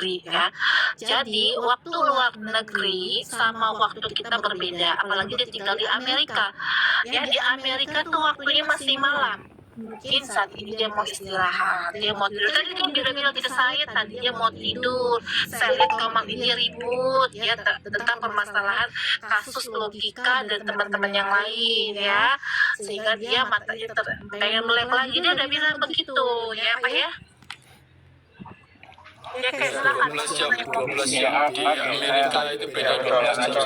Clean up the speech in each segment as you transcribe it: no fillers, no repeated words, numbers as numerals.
negeri ya. Jadi waktu luar negeri sama waktu kita berbeda, apalagi dia tinggal di Amerika. Ya di Amerika tuh waktunya masih malam. Mungkin saat ini dia mau istirahat, dia mau tidur. Tadi kan dia udah bilang ke saya tadi dia mau tidur. Saya lihat kamar ini ribut ya tentang permasalahan kasus logika dan teman-teman yang lain ya, sehingga dia matanya pengen melek lagi. Dia udah bilang begitu ya Pak ya. Ya kayak silakan. 12 jam di Amerika itu beda dengan jam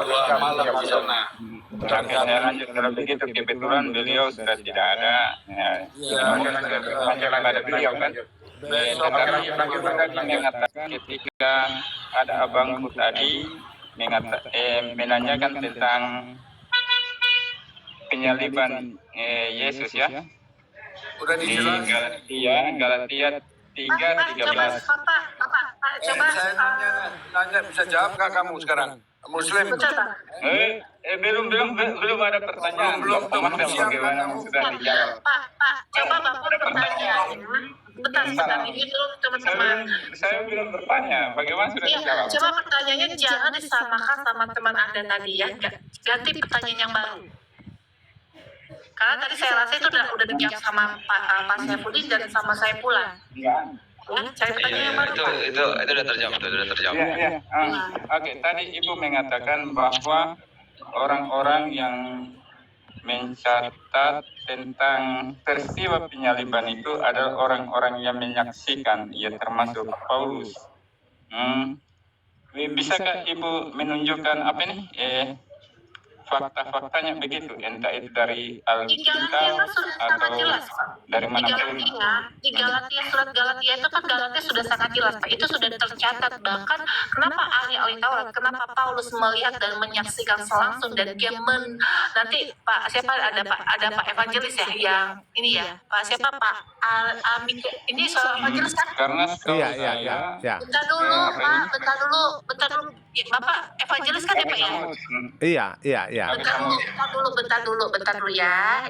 2 malam di sana. Saya lanjut kalau begitu, kebetulan beliau sudah tidak ada. Masalah ada beliau kan. Tetapi ibu tadi mengatakan ketika ada abangku tadi menanyakan tentang penyaliban Yesus ya. Udah Di dijelaskan. Galatia 3:13. Pak, coba Saya nanya bisa jawab nggak kamu sekarang? Muslim. Belum ada pertanyaan. Belum bagaimana sudah dijawab. Pak, coba Bapak bertanya. Bentar, ini dulu teman-teman. Saya belum bertanya, bagaimana sudah dijawab? Coba pertanyaannya jangan disamakan sama teman Anda tadi ya. Ganti pertanyaan yang baru. Karena tadi saya rasa itu udah dijawab sama Pak Saifuddin dan sama saya pula. Ya, cari pertanyaan yang baru. Itu udah terjawab. Iya. Oke, tadi Ibu mengatakan bahwa orang-orang yang mencatat tentang peristiwa penyaliban itu adalah orang-orang yang menyaksikan, ya termasuk Paulus. Bisakah Ibu menunjukkan apa nih? Fakta-faktanya begitu, entah itu dari Alkitab atau dari mana pun. Di Galatia, surat Galatia itu kan Galatia sudah sangat jelas, Pak. Itu sudah tercatat. Bahkan kenapa ahli Taurat, kenapa Paulus melihat dan menyaksikan langsung dan dia nanti Pak siapa ada Pak Evangelis ya yang ini ya Pak siapa Pak ini soal Evangelis kan? Karena Iya. Bentar dulu Pak, bentar dulu. Bapak Evangelis kan ya Pak ya? Iya. Bentar dulu ya.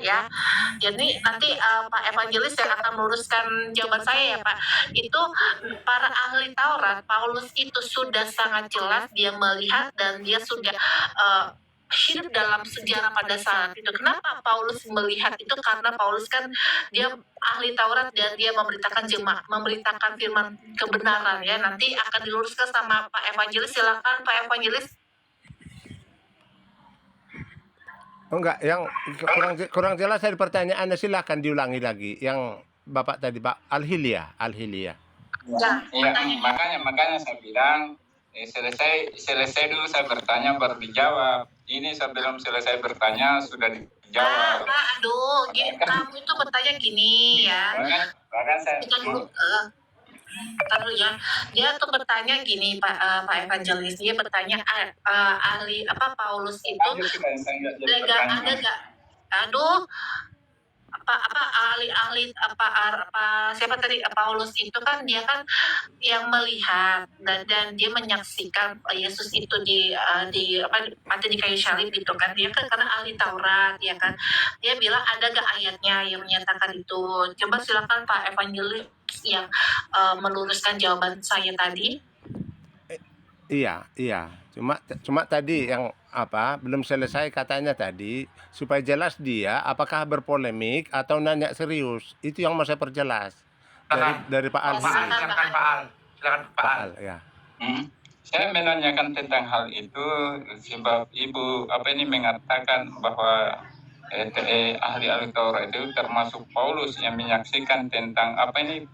Jadi nanti Pak Evangelis yang akan meluruskan jawaban saya ya Pak. Itu para ahli Taurat, Paulus itu sudah sangat jelas dia melihat dan dia sudah hidup dalam sejarah pada saat itu. Kenapa Paulus melihat itu? Karena Paulus kan dia ahli Taurat dan dia memberitakan jemaat, memberitakan firman kebenaran ya. Nanti akan diluruskan sama Pak Evangelis. Silakan Pak Evangelis. Enggak, yang kurang jelas dari pertanyaannya, silakan diulangi lagi. Yang Bapak tadi Pak Al-Hilya. Iya, makanya saya bilang selesai dulu saya bertanya baru dijawab. Ini sebelum selesai bertanya sudah dijawab. Aduh, kamu itu bertanya gini ya. Bahkan saya Tahu ya, dia tuh bertanya gini Pak Evangelis, dia bertanya ahli Paulus itu ada nggak? Aduh, ahli siapa tadi Paulus itu kan dia kan yang melihat dan dia menyaksikan Yesus itu mati di kayu salib gitu kan, dia kan karena ahli Taurat ya kan, dia bilang ada gak ayatnya yang menyatakan itu. Coba silakan Pak Evangelis yang meluruskan jawaban saya tadi. Iya. Cuma tadi yang belum selesai katanya tadi, supaya jelas dia apakah berpolemik atau nanya serius. Itu yang mau saya perjelas dari Pak Al. Silakan Pak Al. Ya. Saya menanyakan tentang hal itu sebab Ibu mengatakan bahwa ahli Taurat itu termasuk Paulus yang menyaksikan tentang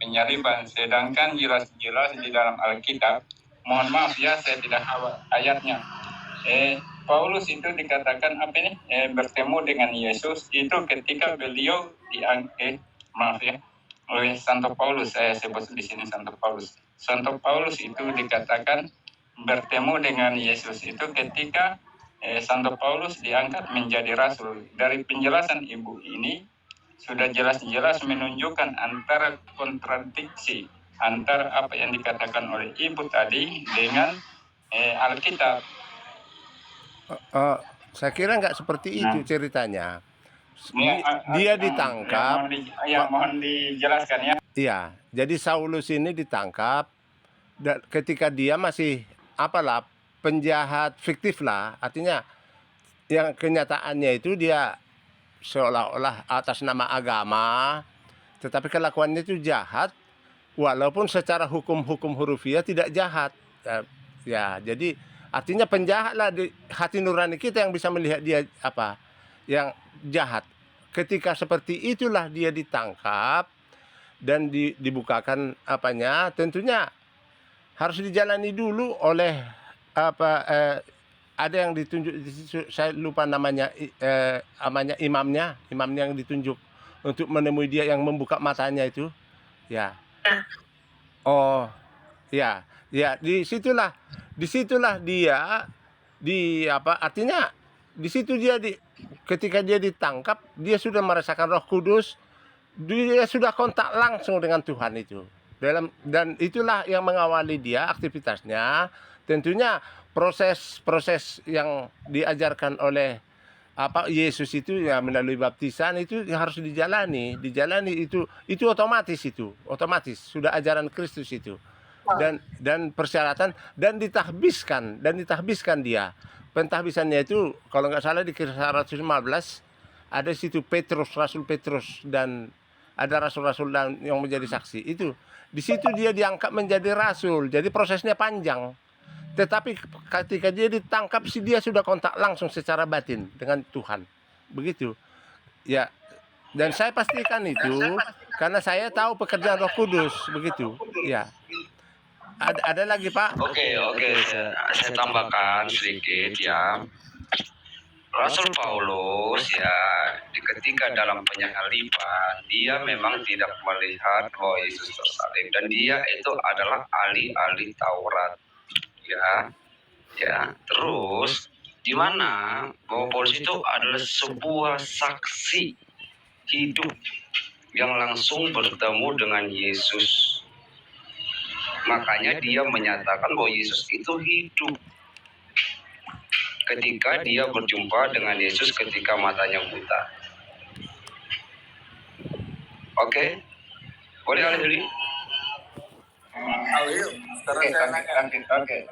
penyaliban, sedangkan jelas-jelas di dalam Alkitab, mohon maaf ya saya tidak hafal ayatnya, Paulus itu dikatakan bertemu dengan Yesus itu ketika beliau oleh Santo Paulus, saya sebut di sini Santo Paulus itu dikatakan bertemu dengan Yesus itu ketika Santo Paulus diangkat menjadi rasul. Dari penjelasan Ibu ini sudah jelas-jelas menunjukkan antara kontradiksi antara apa yang dikatakan oleh Ibu tadi dengan Alkitab. Saya kira nggak seperti itu ceritanya. Dia ditangkap. Mohon dijelaskan ya. Iya, jadi Saulus ini ditangkap Dan ketika dia masih apalah penjahat fiktif lah, artinya yang kenyataannya itu dia seolah-olah atas nama agama, tetapi kelakuannya itu jahat, walaupun secara hukum hurufiah tidak jahat. Ya, jadi artinya penjahat lah di hati nurani kita yang bisa melihat dia apa yang jahat. Ketika seperti itulah dia ditangkap dan dibukakan apanya, tentunya harus dijalani dulu oleh ada yang ditunjuk di situ, saya lupa namanya imamnya yang ditunjuk untuk menemui dia, yang membuka matanya itu. Ya. Oh, ya. Ya, disitulah dia artinya di situ dia ketika dia ditangkap, dia sudah merasakan Roh Kudus, dia sudah kontak langsung dengan Tuhan itu. Dan itulah yang mengawali dia aktivitasnya. Tentunya proses yang diajarkan oleh Yesus itu ya melalui baptisan itu harus dijalani itu otomatis sudah ajaran Kristus itu. Dan persyaratan dan ditahbiskan dia. Pentahbisannya itu kalau nggak salah di Kisah 115 ada situ Rasul Petrus, dan ada rasul-rasul yang menjadi saksi. Itu di situ dia diangkat menjadi rasul. Jadi prosesnya panjang. Tetapi ketika dia ditangkap, dia sudah kontak langsung secara batin dengan Tuhan. Begitu. Ya. Dan saya pastikan itu karena saya tahu pekerjaan Roh Kudus, begitu. Ya. Ada lagi, Pak? Oke, saya tambahkan sedikit ya. Rasul Paulus ya, ketika dalam penyaliban dia memang tidak melihat bahwa Yesus tersalib, dan dia itu adalah ahli Taurat ya. Terus di mana bahwa Paulus itu adalah sebuah saksi hidup yang langsung bertemu dengan Yesus. Makanya dia menyatakan bahwa Yesus itu hidup ketika dia berjumpa dengan Yesus ketika matanya buta. Oke, boleh Ali? Oke,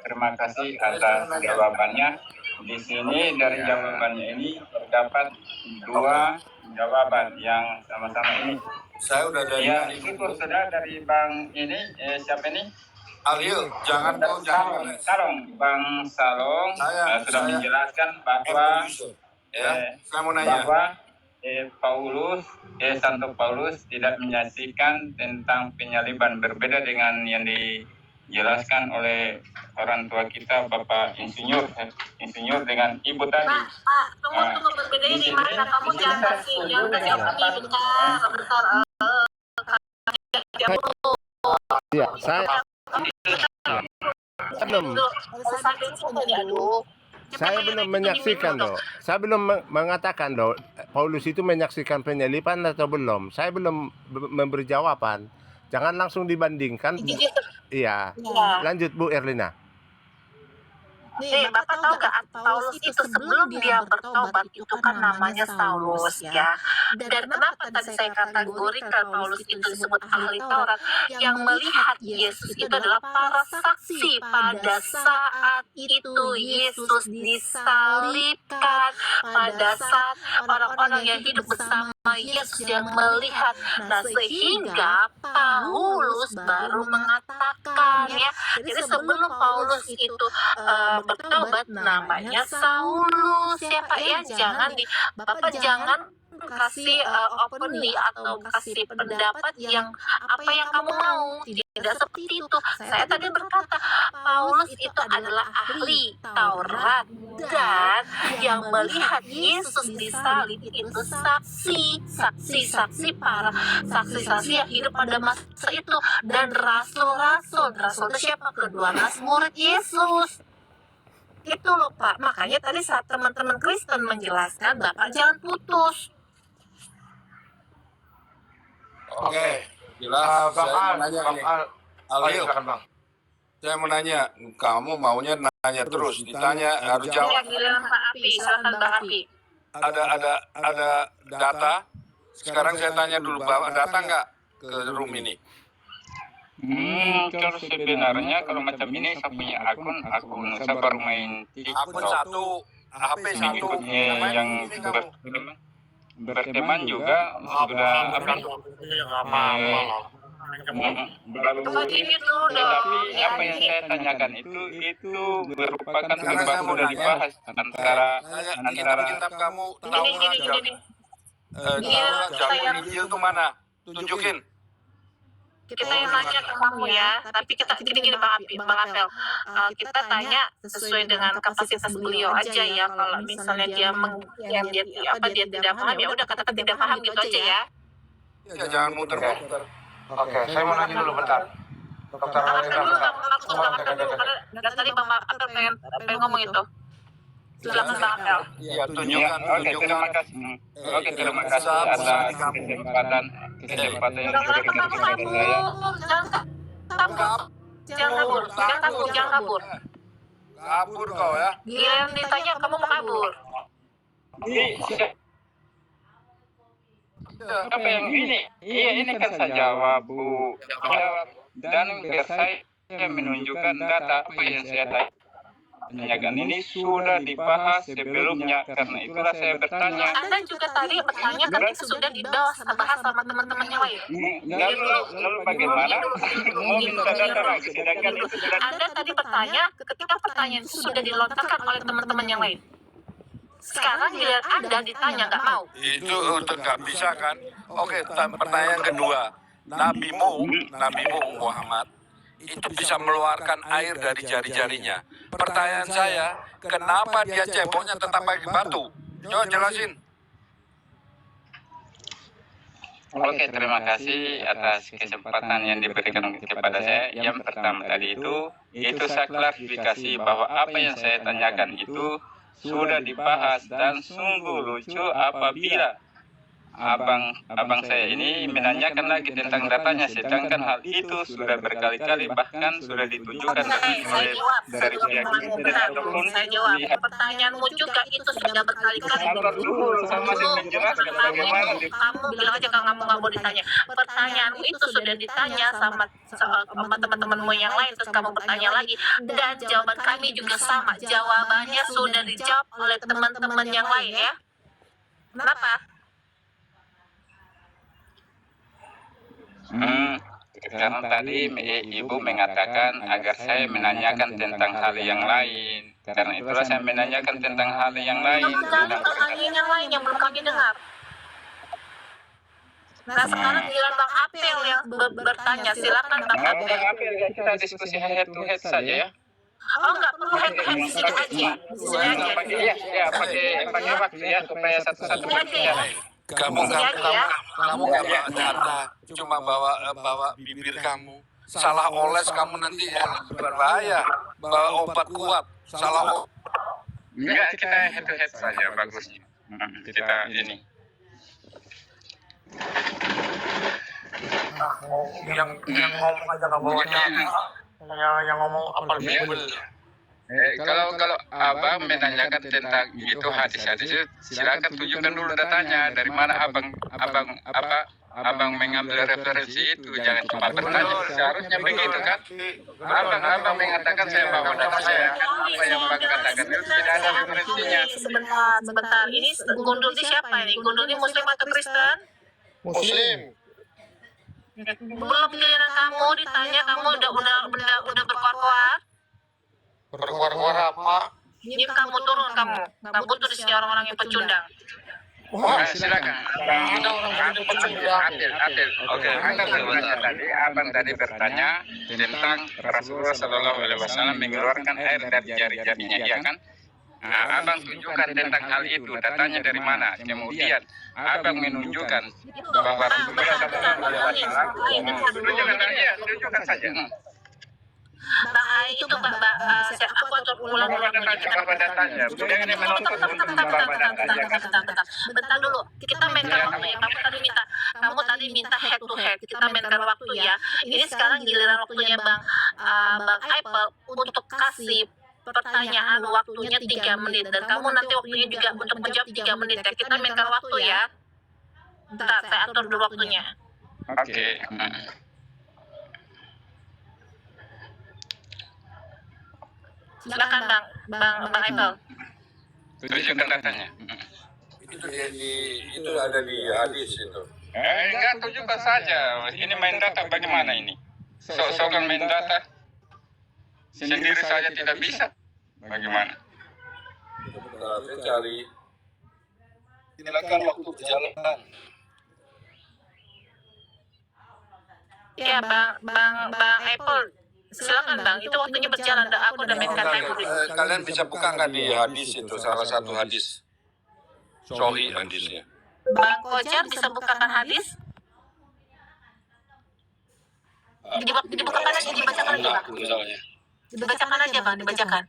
terima kasih atas jawabannya. Di sini dari jawabannya ini terdapat dua jawaban yang sama-sama ini. Saya udah dari Ya, itu sudah dari Bang ini, siapa ini? Alil, jangan Salong, Bang Salong sudah menjelaskan bahwa saya mau nanya bahwa Santo Paulus tidak menyaksikan tentang penyaliban, berbeda dengan yang dijelaskan oleh orang tua kita, Bapak Insinyur dengan Ibu tadi. Pak, tunggu berbeda ini mana kamu jangan kasih bentar. Ya, saya belum menyaksikan loh. Saya belum mengatakan loh, Paulus itu menyaksikan penyaliban atau belum. Saya belum memberi jawaban. Jangan langsung dibandingkan. Iya. Lanjut Bu Erlina. Bapak tahu gak, Paulus itu sebelum dia bertobat itu kan namanya Saulus ya. Dan kenapa tadi saya kategorikan Paulus itu disebut ahli Taurat? Yang melihat Yesus itu adalah para saksi pada saat itu Yesus disalibkan, pada saat orang-orang yang hidup bersama Yesus yang melihat. Nah, sehingga Paulus baru mengatakan ya. Jadi sebelum Paulus itu bertobat namanya Saulus ya Pak ya. Bapak jangan kasih openly atau kasih pendapat yang apa yang kamu mau. Tidak seperti itu. Saya tadi berkata Paulus itu adalah ahli Taurat, dan yang melihat Yesus disalib itu saksi para saksi yang hidup pada masa itu, dan rasul itu siapa? Ke-12 murid Yesus. Itu loh Pak. Makanya tadi saat teman-teman Kristen menjelaskan, Bapak jangan putus. Oke, jelas. Saya mau nanya ini. Alil, saya mau nanya, kamu maunya nanya terus, ditanya harus jawab. Giliran Pak Api, silakan Bang Api. Ada data. Sekarang saya tanya dulu, bawa data nggak ke room ini? Kalau sebenarnya kalau macam ini saya punya akun saya baru main Akun TikTok. satu, HP satu, Mengikutnya main yang ini kamu. berteman juga sudah apa? Begini dulu dong. Tetapi Ya, apa yang ini. saya tanyakan itu merupakan Sekarang sebuah saya mau sudah nanya. dibahas antara Kitab kamu tahu Gini, nggak gini, gini. Taurat, Zabur, Injil itu mana? Tunjukin. Kita yang nanya ke kamu ya, tapi kita gini Bang Apel, kita tanya sesuai dengan kapasitas beliau aja ya. Kalau misalnya dia dia tidak paham ya udah katakan tidak paham gitu aja ya. Ya jangan muter-muter. Oke, saya mau nanya dulu bentar. Dokter Bang Apel dulu, Alexander. Bang Apel dulu karena dari tadi Bang Apel pengen ngomong itu. Silakan Bang Apel. Iya, Ya, tunjukkan, oke, terima tunjukkan. kasih. Oke, terima kasih atas kesempatan yang diberikan kepada saya. Jangan kabur. Kabur kau ya. Giliran ditanya kamu mau kabur. Apa yang ini? Iya, ini kan saya jawab, Bu. Dan biar saya menunjukkan data apa yang saya tanyakan ini sudah dibahas sebelumnya, karena itulah saya bertanya. Anda juga tadi bertanya tapi sudah dibahas sama teman-teman yang lain. Lalu bagaimana? Mau minta data lagi, sedangkan itu sudah Anda tadi bertanya ketika pertanyaan itu sudah dilontarkan oleh teman-teman yang lain. Sekarang giliran Anda ditanya nggak mau. Itu untuk nggak bisa kan? Oke, pertanyaan kedua. Nabimu Muhammad itu bisa mengeluarkan air dari jari-jarinya. Pertanyaan saya, kenapa dia ceboknya tetap pakai batu? Coba jelasin. Oke, terima kasih atas kesempatan yang diberikan kepada saya. Yang pertama tadi itu saya klarifikasi bahwa apa yang saya tanyakan itu sudah dibahas dan sungguh lucu apabila abang saya ini menanyakan lagi tentang datanya, sedangkan hal itu sudah berkali-kali bahkan sudah ditunjukkan oleh dari pihak internet ataupun Saya jawab. pihak. Pertanyaanmu juga itu sudah berkali-kali. Sabar dulu, saya masih menjelaskan bagaimana Kamu bilang aja kalau kamu nggak mau ditanya. Pertanyaanmu itu sudah ditanya sama teman-temanmu yang lain, terus kamu bertanya lagi. Dan jawaban kami juga sama. Jawabannya sudah dijawab oleh teman-teman yang lain ya. Kenapa? Karena tadi Ibu mengatakan agar saya menanyakan tentang hal yang lain. Karena itulah saya menanyakan tentang hal yang lain. Jangan pertanyaan yang lain yang belum kami dengar. Nah sekarang giliran Bang Apel yang bertanya. Silakan Bang Apel. Kita diskusi head to head saja ya. Oh nggak perlu head to head di sini aja. Di sini aja. Pakai waktu ya supaya satu-satu berbicara. Kamu nggak bawa data, cuma bawa bibir kamu. Salah oles kamu nanti berbahaya. Bawa obat kuat, salah Enggak, kita head to head saja bagusnya. Kita ini. yang ngomong aja nggak bawa yang ngomong apa Bible. Kalau abang menanyakan tentang itu hadis-hadis itu, silakan tunjukkan dulu datanya dari mana abang mengambil referensi itu, jangan cuma bertanya. Seharusnya begitu kan? Abang mengatakan saya bawa data saya, kan apa yang abang katakan itu tidak ada referensinya. Sebentar. Ini Gundul ini siapa ini? Gundul ini Muslim atau Kristen? Muslim. Belum giliran kamu ditanya, kamu udah berkuar-kuar. Berkuar-kuar apa? Ini kamu turun kamu. Kamu butuh di sini orang-orang yang pecundang. Silakan. Adil. Oke, abang tadi bertanya tentang Rasulullah Shallallahu Alaihi Wasallam mengeluarkan air dari jari-jarinya, iya kan? Nah, abang tunjukkan tentang hal itu, datanya dari mana? Kemudian abang menunjukkan bahwa Rasulullah Shallallahu Alaihi Wasallam tunjukkan saja. Itu aku atur ulang Apa datanya? Jangan menuntut untuk apa datanya. Bentar dulu, kita mainkan waktu ya. Kamu tadi minta head to head. Kita mainkan waktu ya. Ini sekarang giliran waktunya Bang Apple untuk kasih pertanyaan, waktunya 3 menit, dan kamu nanti waktunya juga untuk menjawab 3 menit ya. Kita mainkan waktu ya. Bentar, saya atur dulu waktunya. Oke. Silakan Bang Ipel. Tunjukkan datanya. Itu ada di hadis itu. Enggak, tunjukkan saja. Ini main data bagaimana ini? Sok-sokan main data. Sendiri saja tidak bisa. Bagaimana? Saya cari. Silakan waktu berjalan. Ya Bang Ipel. Silakan Bang, itu waktunya berjalan. Aku udah mainkan timer. Kalian bisa buka nggak di hadis itu, salah satu hadis. Sahih hadisnya. Bang Kojar bisa bukakan hadis? Dibukakan aja, dibacakan aja Bang. Misalnya. Dibacakan aja Bang, dibacakan.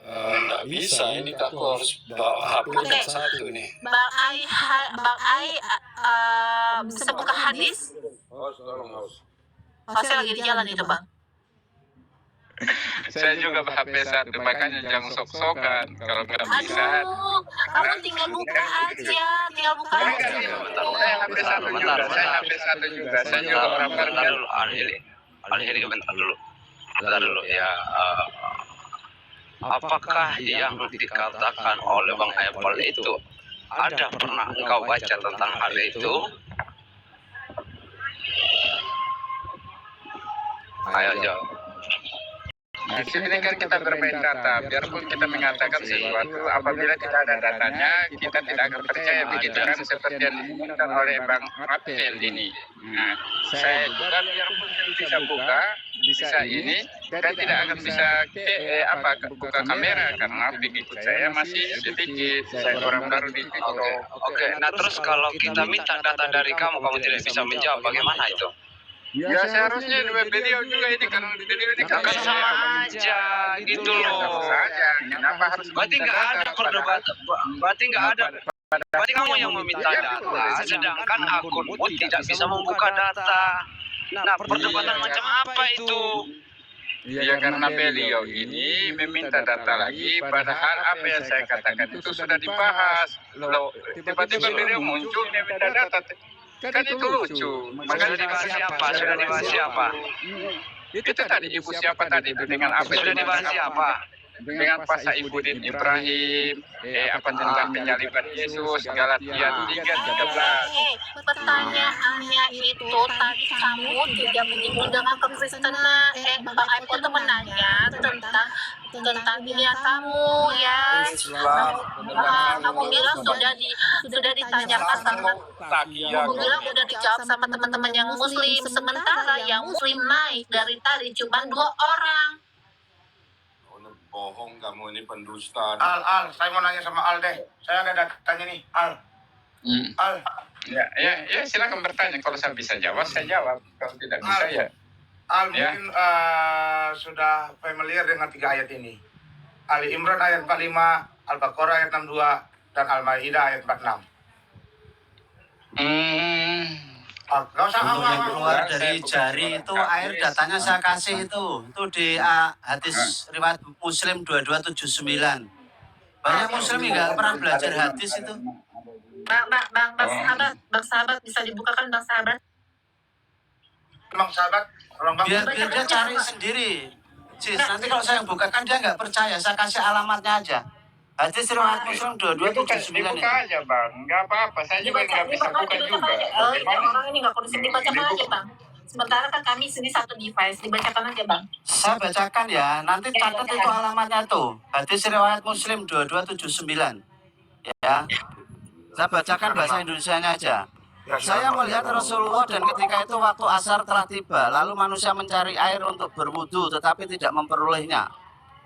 Nggak bisa, ini aku harus bawa HP Oke. satu nih. Bang Ai bisa buka hadis? Tolong host. Saya lagi di jalan itu Bang. Saya juga HP satu, makanya jangan sok-sokan. Kalau nggak bisa. Aduh, kamu tinggal buka aja, tinggal buka aja. Saya HP satu juga, saya HP satu juga. Saya juga orang Bentar kerja. dulu, Al-Hili, bentar dulu ya. Apakah yang dikatakan oleh Bang Ipel itu ada pernah engkau baca tentang hal itu? Ayo jawab. Di sini kan kita bermain data, biarpun kita mengatakan sesuatu, apabila tidak ada datanya, kita tidak akan percaya begitu kan seperti yang diinginkan oleh Bang Apel ini. Nah, saya juga biarpun saya bisa buka, bisa ini, saya tidak akan bisa buka kamera karena begitu saya masih sedikit, saya orang baru di TikTok. Oke. Nah terus kalau kita minta data dari kamu tidak bisa menjawab, bagaimana itu? Ya seharusnya beliau juga ini kan beliau ini Kan sama aja gitu loh. saja. Kenapa harus Berarti nggak ada perdebatan. Berarti kamu yang meminta data, sedangkan akunmu tidak bisa membuka data. Nah, perdebatan macam apa itu? Ya karena beliau ini meminta data lagi, padahal apa yang saya katakan itu sudah dibahas. Loh, tiba-tiba beliau muncul meminta data. Kan itu lucu. Sudah dibahas siapa? Itu tadi ibu siapa tadi itu dengan apa? Sudah dibahas siapa? Dengan Pak Saifuddin Ibrahim, tentang penyaliban Yesus, Galatia 3:13. Pertanyaannya itu tadi kamu tidak menyinggung dengan kekristenan. Bang Ipel tuh menanya tentang dunia kamu ya. Kamu bilang sudah ditanyakan sama kamu bilang udah dijawab sama teman-teman yang muslim, sementara yang muslim naik dari tadi cuma 2 orang. Bohong kamu, ini pendusta. Al, saya mau nanya sama Al deh. Saya ada datanya nih, Al. Al, Ya, silakan bertanya. Kalau saya bisa jawab, saya jawab. Kalau tidak bisa, ya. Al Ya. mungkin sudah familiar dengan 3 ayat ini. Ali Imran ayat 45, Al-Baqarah ayat 62, dan Al-Maidah ayat 46. Nggak usah Untuk yang awal. keluar dari jari itu air datanya saya kasih itu di hadis riwayat Muslim 2279. Banyak Muslim nggak pernah belajar hadis itu. Bang sahabat bisa dibukakan Bang sahabat. Bang sahabat, tolong Bang. Biar dia cari sendiri. Sis, nanti kalau saya bukakan dia nggak percaya, saya kasih alamatnya aja. Hadis riwayat Muslim 2279 Dibuka itu. aja, Bang. Nggak apa-apa. Saya juga nggak bisa buka juga. Bagaimana? Orang ini nggak kondisi dibacakan aja Bang. Sementara kan kami sini satu device, dibacakan aja Bang. Saya bacakan ya, nanti catat itu alamatnya tuh. Hadis riwayat Muslim 2279. Ya. Saya bacakan bahasa Indonesianya aja. Saya melihat Rasulullah dan ketika itu waktu asar telah tiba, lalu manusia mencari air untuk berwudu tetapi tidak memperolehnya.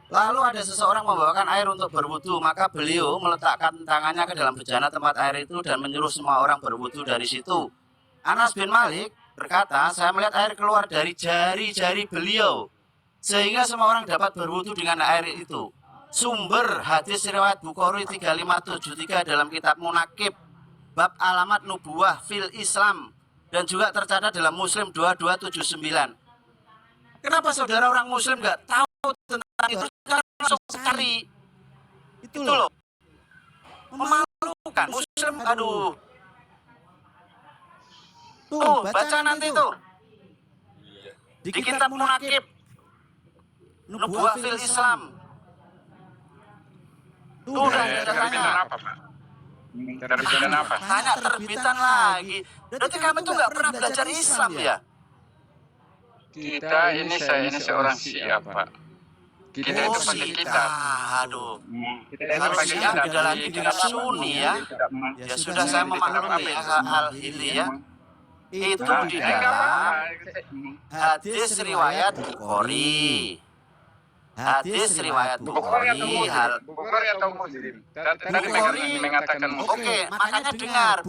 Lalu ada seseorang membawakan air untuk berwudu, maka beliau meletakkan tangannya ke dalam bejana tempat air itu dan menyuruh semua orang berwudu dari situ. Anas bin Malik berkata, saya melihat air keluar dari jari-jari beliau, sehingga semua orang dapat berwudu dengan air itu. Sumber hadis riwayat Bukhari 3573 dalam kitab Munakib, bab alamat nubuah fil Islam, dan juga tercatat dalam Muslim 2279. Kenapa saudara orang Muslim nggak tahu tentang itu? Kan langsung cari. Itu loh. Memalukan. Muslim, aduh. Tuh, baca nanti tuh. Di kitab Munakib, nubuah fil Islam. Udah Terbitan tanya. apa, Pak? Terbitan apa? Tanya terbitan lagi. Berarti kamu tuh nggak pernah belajar Islam ya? Kita ini, saya ini seorang Syiah, Pak. Kita itu pakai kitab. Aduh. Kita itu Kalau pakai Syiah kitab. beda lagi dengan Sunni ya. Ya sudah, saya memaklumi Al-Hili ya. Itu di dalam hadis riwayat Bukhari. Hadis riwayat Bukhari. Bukhari atau Muslim? Tadi Bukhari. mengatakan Muslim. Oke, makanya dengar.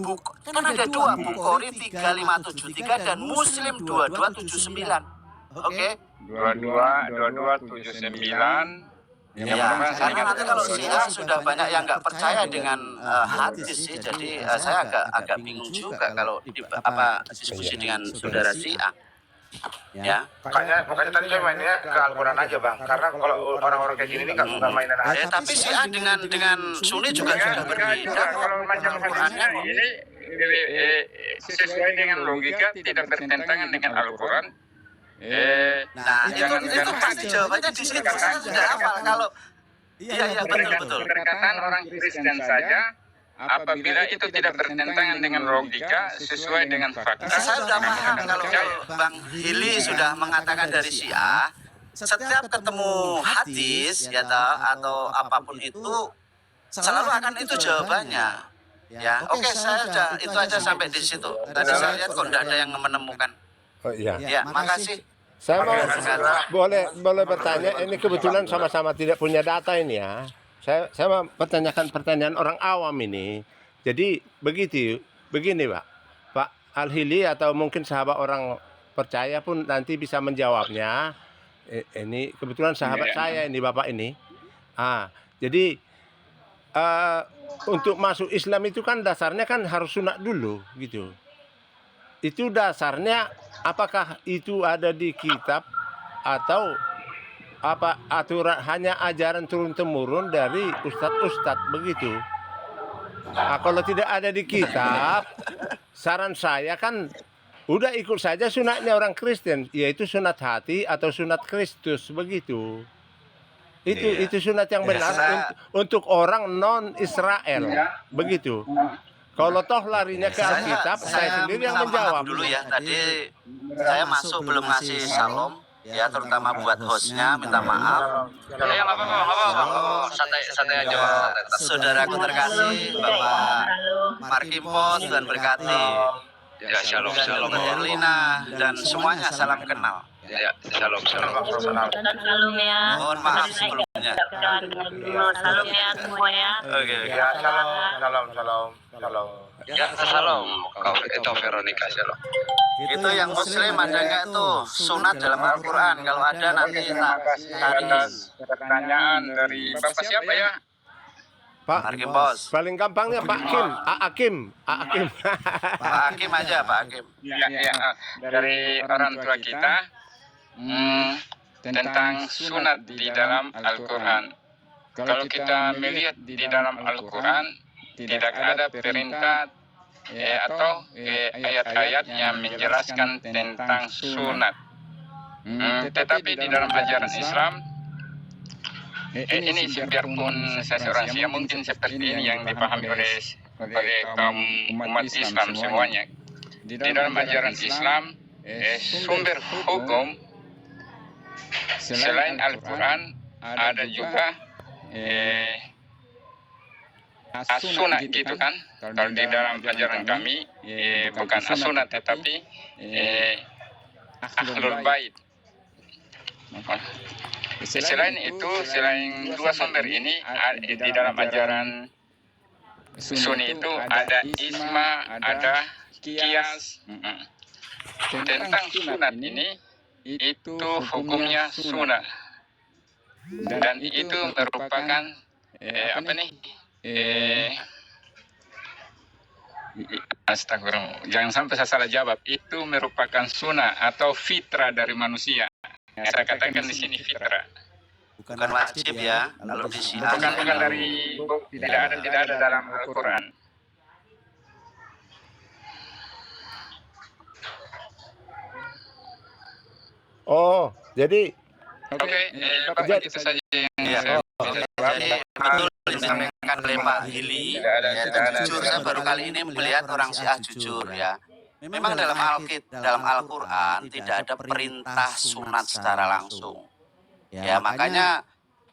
Kan ada dua, Bukhari 3573 dan Muslim 2279. Oke. 2279. Ya, karena nanti kalau Syiah sudah banyak yang nggak percaya dengan hadis sih, jadi saya agak bingung juga kalau diskusi dengan saudara Syiah. Ya. Makanya tadi saya mainnya ke Al-Quran aja bang, karena kalau orang-orang kayak gini nggak suka mainan ayat. Tapi Syiah dengan Sunni juga sudah berbeda. Kalau macam hadisnya ini sesuai dengan logika, tidak bertentangan dengan Al-Quran. Nah, itu pasti jawabannya di situ. Saya sudah hafal kalau iya betul. Perkataan orang Kristen saja, apabila itu tidak bertentangan dengan logika, sesuai dengan fakta. Saya sudah paham kalau Bang Hili sudah mengatakan dari Syiah, setiap ketemu hadis ya atau apapun itu selalu akan itu jawabannya. Ya, oke, saya sudah itu aja sampai di situ. Tadi saya lihat kok tidak ada yang menemukan. Oh iya. Ya, makasih. Saya mau boleh bertanya, ini kebetulan sama-sama tidak punya data ini ya. Saya mau pertanyakan pertanyaan orang awam ini. Jadi begini Pak Al-Hili atau mungkin sahabat orang percaya pun nanti bisa menjawabnya. Ini kebetulan sahabat saya ini Bapak ini. Jadi untuk masuk Islam itu kan dasarnya kan harus sunat dulu gitu. Itu dasarnya, apakah itu ada di kitab atau apa aturan hanya ajaran turun-temurun dari ustadz-ustadz begitu? Kalau tidak ada di kitab, saran saya kan udah ikut saja sunatnya orang Kristen, yaitu sunat hati atau sunat Kristus begitu. Itu sunat yang benar untuk orang non Israel begitu. Kalau toh larinya ke Alkitab, saya sendiri yang menjawab. Dulu ya, tadi saya masuk belum ngasih salam, ya terutama buat hostnya, minta maaf. Ya nggak apa-apa, santai aja Pak. Saudaraku terkasih, Bapak Markimpos, Tuhan berkati. Ya, shalom. Erlina, dan semuanya salam kenal. Ya, shalom. Salam ya. Mohon maaf sebelumnya. Salam ya semuanya. Oke. Ya, salam. Ya, shalom. Kau itu Veronica, shalom. Itu yang Muslim ada nggak tuh sunat dalam Al-Quran? Kalau ada nanti tak cariin. Pertanyaan dari Bapak siapa ya? Pak, Markimpos. paling gampangnya Pak Hakim. Pak Hakim aja, Pak Hakim. Ya, dari orang tua kita tentang sunat di dalam Al-Quran. Kalau kita melihat di dalam Al-Quran, tidak ada perintah atau ayat-ayat yang menjelaskan tentang sunat. Tetapi di dalam ajaran Islam, ini biarpun saya seorang Syiah mungkin seperti ini yang dipahami oleh kaum umat Islam semuanya. Di dalam ajaran Islam, sumber hukum selain Al-Quran ada juga as-sunat gitu kan. Kalau di dalam ajaran kami bukan as-sunat tetapi ahlul bait. Selain itu, selain dua sumber ini, di dalam ajaran Sunni itu ada ijma, ada qiyas. Tentang sunat ini, itu hukumnya sunnah. Dan itu merupakan, astagfirullah, jangan sampai saya salah jawab, itu merupakan sunnah atau fitrah dari manusia. Saya katakan di sini fitrah. Bukan wajib ya, kalau di Syiah. Bukan dari tidak ada dalam Al-Quran. Oh, jadi Oke, Bapak itu saja yang saya Jadi betul disampaikan oleh Pak Hili. Ya, jujur saya baru kali ini melihat orang Syiah jujur ya. Memang dalam Al-Quran tidak ada perintah sunat secara langsung. Ya makanya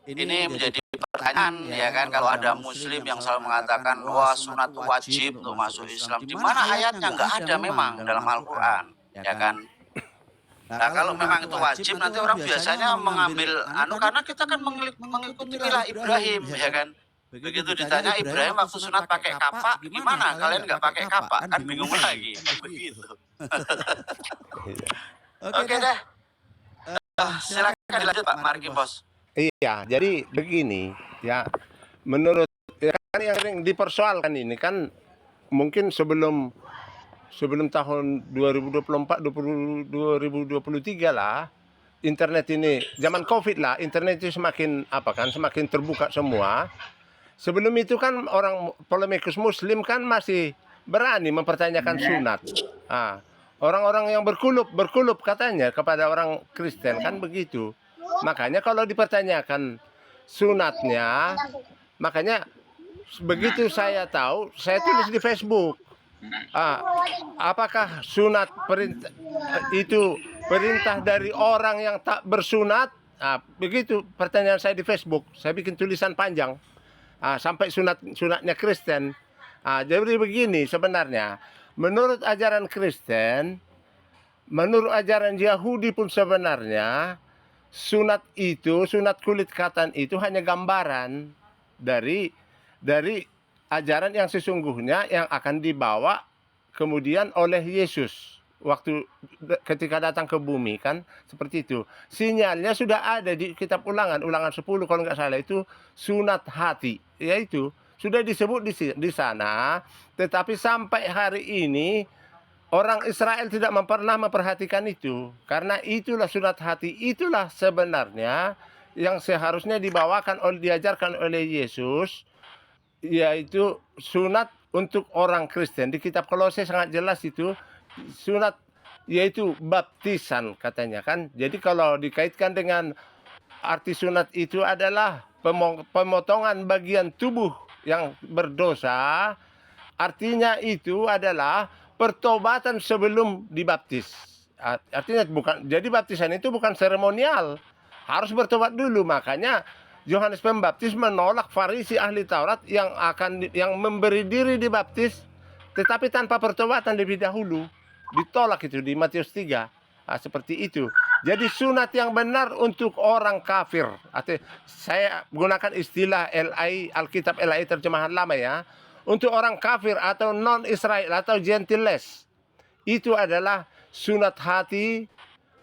ini menjadi pertanyaan ya kan, kalau ada Muslim yang selalu mengatakan wah sunat wajib untuk masuk Islam, di mana ayatnya? Nggak ada memang dalam Al-Quran ya kan. Nah kalau memang itu wajib, nanti orang biasanya mengambil karena kita kan mengikuti milah Ibrahim ya kan. Begitu ditanya Ibrahim waktu sunat pakai kapak, gimana kalian nggak pakai kapak, kan bingung lagi begitu. Oke deh, silakan dilanjut Pak Marki Bos. Iya, jadi begini ya, menurut ya kan yang sering dipersoalkan ini kan mungkin sebelum tahun 2024 2023 lah, internet ini zaman Covid lah, internet itu semakin terbuka semua. Sebelum itu kan orang polemikus Muslim kan masih berani mempertanyakan sunat. Orang-orang yang berkulup katanya kepada orang Kristen kan begitu. Makanya kalau dipertanyakan sunatnya, makanya begitu saya tahu, saya tulis di Facebook. Apakah sunat itu perintah dari orang yang tak bersunat? Begitu pertanyaan saya di Facebook. Saya bikin tulisan panjang. Sampai sunatnya Kristen. Jadi begini sebenarnya, menurut ajaran Kristen, menurut ajaran Yahudi pun sebenarnya sunat kulit katan itu hanya gambaran dari ajaran yang sesungguhnya yang akan dibawa kemudian oleh Yesus waktu ketika datang ke bumi kan, seperti itu. Sinyalnya sudah ada di kitab Ulangan 10 kalau nggak salah, itu sunat hati, yaitu sudah disebut di sana, tetapi sampai hari ini orang Israel tidak pernah memperhatikan itu. Karena itulah sunat hati, itulah sebenarnya yang seharusnya diajarkan oleh Yesus, yaitu sunat untuk orang Kristen. Di kitab Kolose sangat jelas itu sunat, yaitu baptisan katanya kan. Jadi kalau dikaitkan dengan arti sunat itu adalah pemotongan bagian tubuh yang berdosa, artinya itu adalah pertobatan sebelum dibaptis. Artinya jadi baptisan itu bukan seremonial, harus bertobat dulu. Makanya Yohanes Pembaptis menolak Farisi ahli Taurat yang memberi diri dibaptis tetapi tanpa pertobatan lebih dahulu. Ditolak itu di Matius 3. Seperti itu. Jadi sunat yang benar untuk orang kafir. Saya gunakan istilah LI, Alkitab LI terjemahan lama ya. Untuk orang kafir atau non-Israel atau Gentiles, itu adalah sunat hati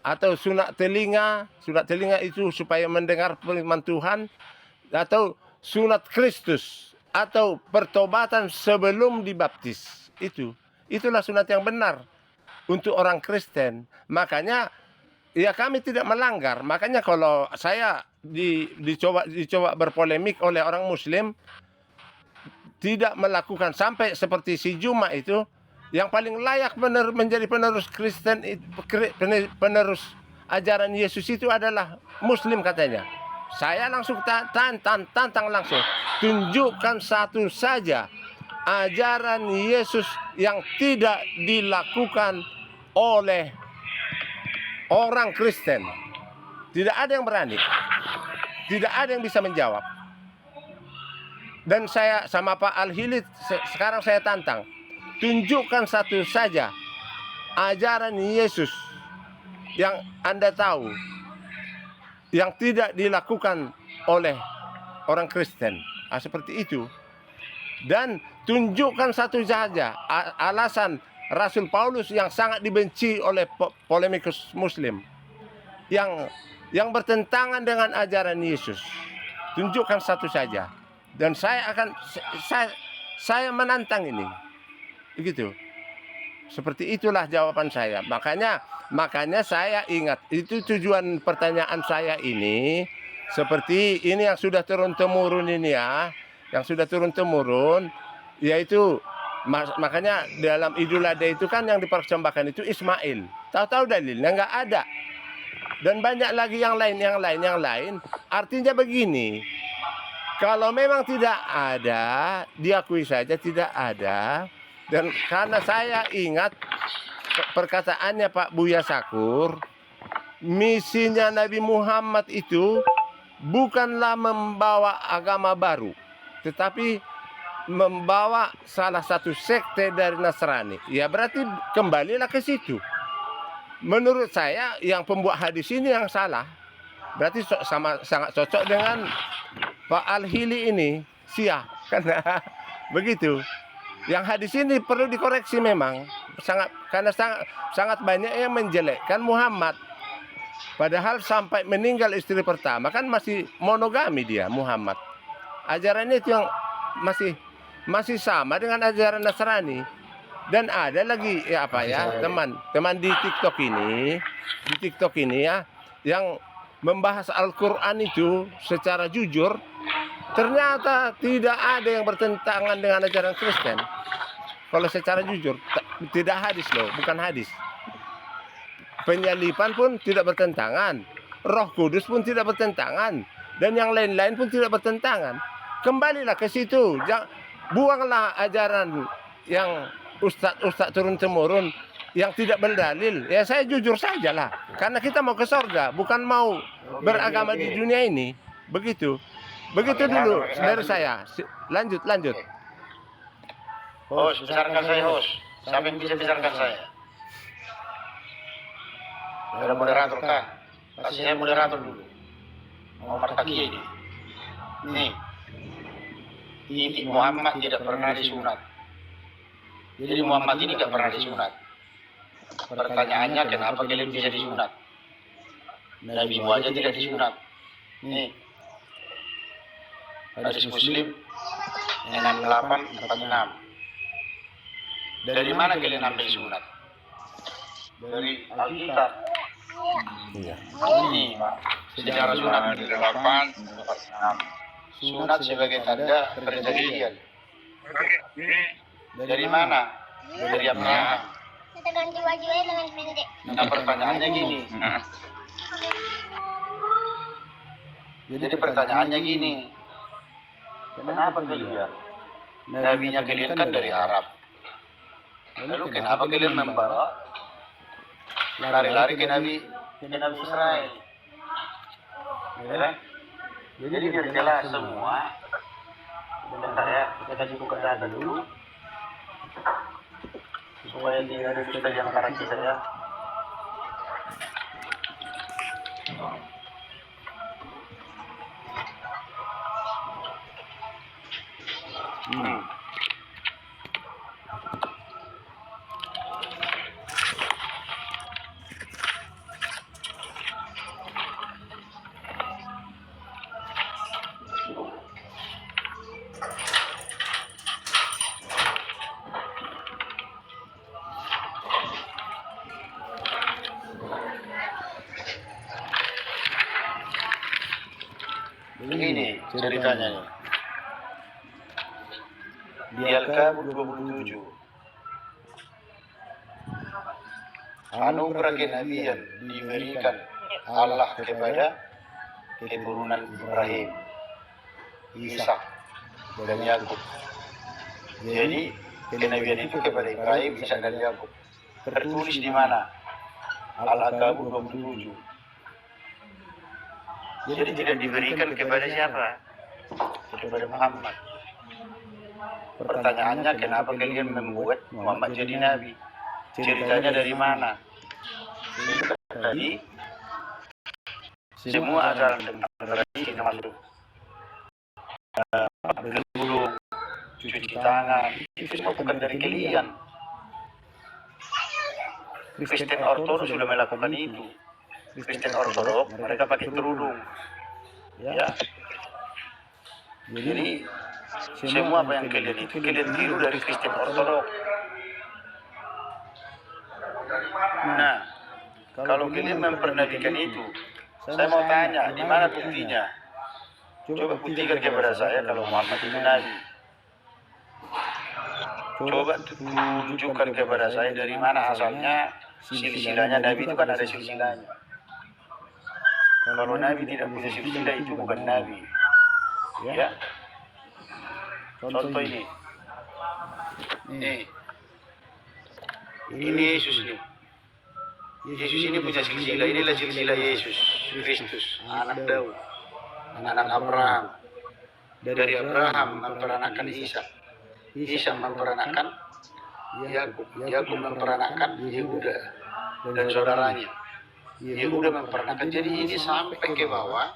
atau sunat telinga. Sunat telinga itu supaya mendengar firman Tuhan, atau sunat Kristus atau pertobatan sebelum dibaptis. Itulah sunat yang benar untuk orang Kristen. Makanya ya kami tidak melanggar. Makanya kalau saya dicoba berpolemik oleh orang Muslim, tidak melakukan sampai seperti si Juma itu, yang paling layak menjadi penerus Kristen, penerus ajaran Yesus itu adalah Muslim katanya. Saya langsung tantang langsung, tunjukkan satu saja ajaran Yesus yang tidak dilakukan oleh orang Kristen. Tidak ada yang berani, tidak ada yang bisa menjawab. Dan saya sama Pak Al-Hili sekarang saya tantang, tunjukkan satu saja ajaran Yesus yang Anda tahu yang tidak dilakukan oleh orang Kristen. Seperti itu. Dan tunjukkan satu saja alasan Rasul Paulus yang sangat dibenci oleh polemikus Muslim yang bertentangan dengan ajaran Yesus. Tunjukkan satu saja. Dan saya menantang ini. Begitu. Seperti itulah jawaban saya. Makanya saya ingat, itu tujuan pertanyaan saya ini, seperti ini yang sudah turun-temurun ini ya, yang sudah turun-temurun, yaitu makanya dalam Idul Adha itu kan yang dipersembahkan itu Ismail. Tahu-tahu dalilnya nggak ada. Dan banyak lagi yang lain. Artinya begini, Kalau memang tidak ada, diakui saja tidak ada. Dan karena saya ingat perkataannya Pak Buya Sakur, misinya Nabi Muhammad itu bukanlah membawa agama baru, tetapi membawa salah satu sekte dari Nasrani. Ya berarti kembalilah ke situ. Menurut saya yang pembuat hadis ini yang salah. Berarti sangat cocok dengan Pak Al-Hili ini, Syiah. Karena begitu. Yang hadis ini perlu dikoreksi memang. Karena sangat banyak yang menjelekkan Muhammad. Padahal sampai meninggal istri pertama kan masih monogami dia Muhammad. Ajarannya itu yang masih sama dengan ajaran Nasrani. Dan ada lagi teman di TikTok ini ya yang membahas Al-Qur'an itu secara jujur, ternyata tidak ada yang bertentangan dengan ajaran Kristen. Kalau secara jujur tidak hadis loh, bukan hadis. Penyalipan pun tidak bertentangan, Roh Kudus pun tidak bertentangan, dan yang lain-lain pun tidak bertentangan. Kembalilah ke situ, buanglah ajaran yang ustadz turun-temurun yang tidak berdalil. Ya saya jujur saja lah, karena kita mau ke sorga, bukan mau beragama di dunia ini. Begitu dulu dari saya. Lanjut. Host, besarkan saya, host. Siapa yang bisa besarkan saya? Ada moderator kan? Kasih saya moderator dulu. Muhammad kaki ini. Nih. Titik Muhammad tidak pernah disunat. Jadi Muhammad ini tidak pernah disunat. Pertanyaannya kenapa kalian bisa disunat? Nabi aja tidak disunat. Nih. Hadis Muslim 6846. Dari mana kalian ambil sunat? Dari Alkitab. Iya. Ini sejarah sunat 846. Sunat sebagai tanda perjanjian. Dari mana? Dari Abraham. Kita ganti baju aja dengan pendek. Nah pertanyaannya gini. Jadi pertanyaannya gini. Kenapa kalian? Nabinya kalian kan dari Arab. Lalu kenapa kalian membawa lari-lari ke Nabi Israel? Ya? Jadi biar jelas semua. Bentar ya, kita kasih buka data dulu. Supaya tidak ada dusta yang karansi saya. Begini ceritanya nih. Di Al-Kabut 27. Anugerah kenabian diberikan Allah kepada keturunan Ibrahim, Ishak, dan Yakub. Jadi kenabian itu kepada Ibrahim, Ishak, dan Yakub. Tertulis di mana? Al-Kabut 27. Jadi tidak diberikan kepada siapa? Kepada Muhammad. Pertanyaannya kenapa kalian membuat Muhammad jadi nabi? Ceritanya dari mana? Tadi semua ajaran tentang tradisi termasuk berguru, cuci tangan, itu semua bukan dari kalian. Kristen Ortodoks sudah melakukan itu. Kristen Ortodoks mereka pakai kerudung, ya. Jadi semua apa yang kalian itu kalian tiru dari Kristen Ortodoks. Nah, kalau kalian mempernafikan itu, saya mau tanya, di mana buktinya? Coba buktikan kepada saya kalau Muhammad itu nabi. Coba tunjukkan kepada saya dari mana asalnya silsilahnya nabi itu kan ada silsilahnya. Kalau nabi tidak punya silsilah itu bukan nabi. Ya. Contoh ini. Nih. Ini Yesus nih. Yesus ini punya silsilah. Inilah silsilah Yesus Kristus, anak Daud, anak Abraham. Dari Abraham memperanakkan Ishak. Ishak memperanakkan Yakub. Yakub memperanakkan Yehuda dan saudaranya. Yehuda memperanakkan. Jadi ini sampai ke bawah.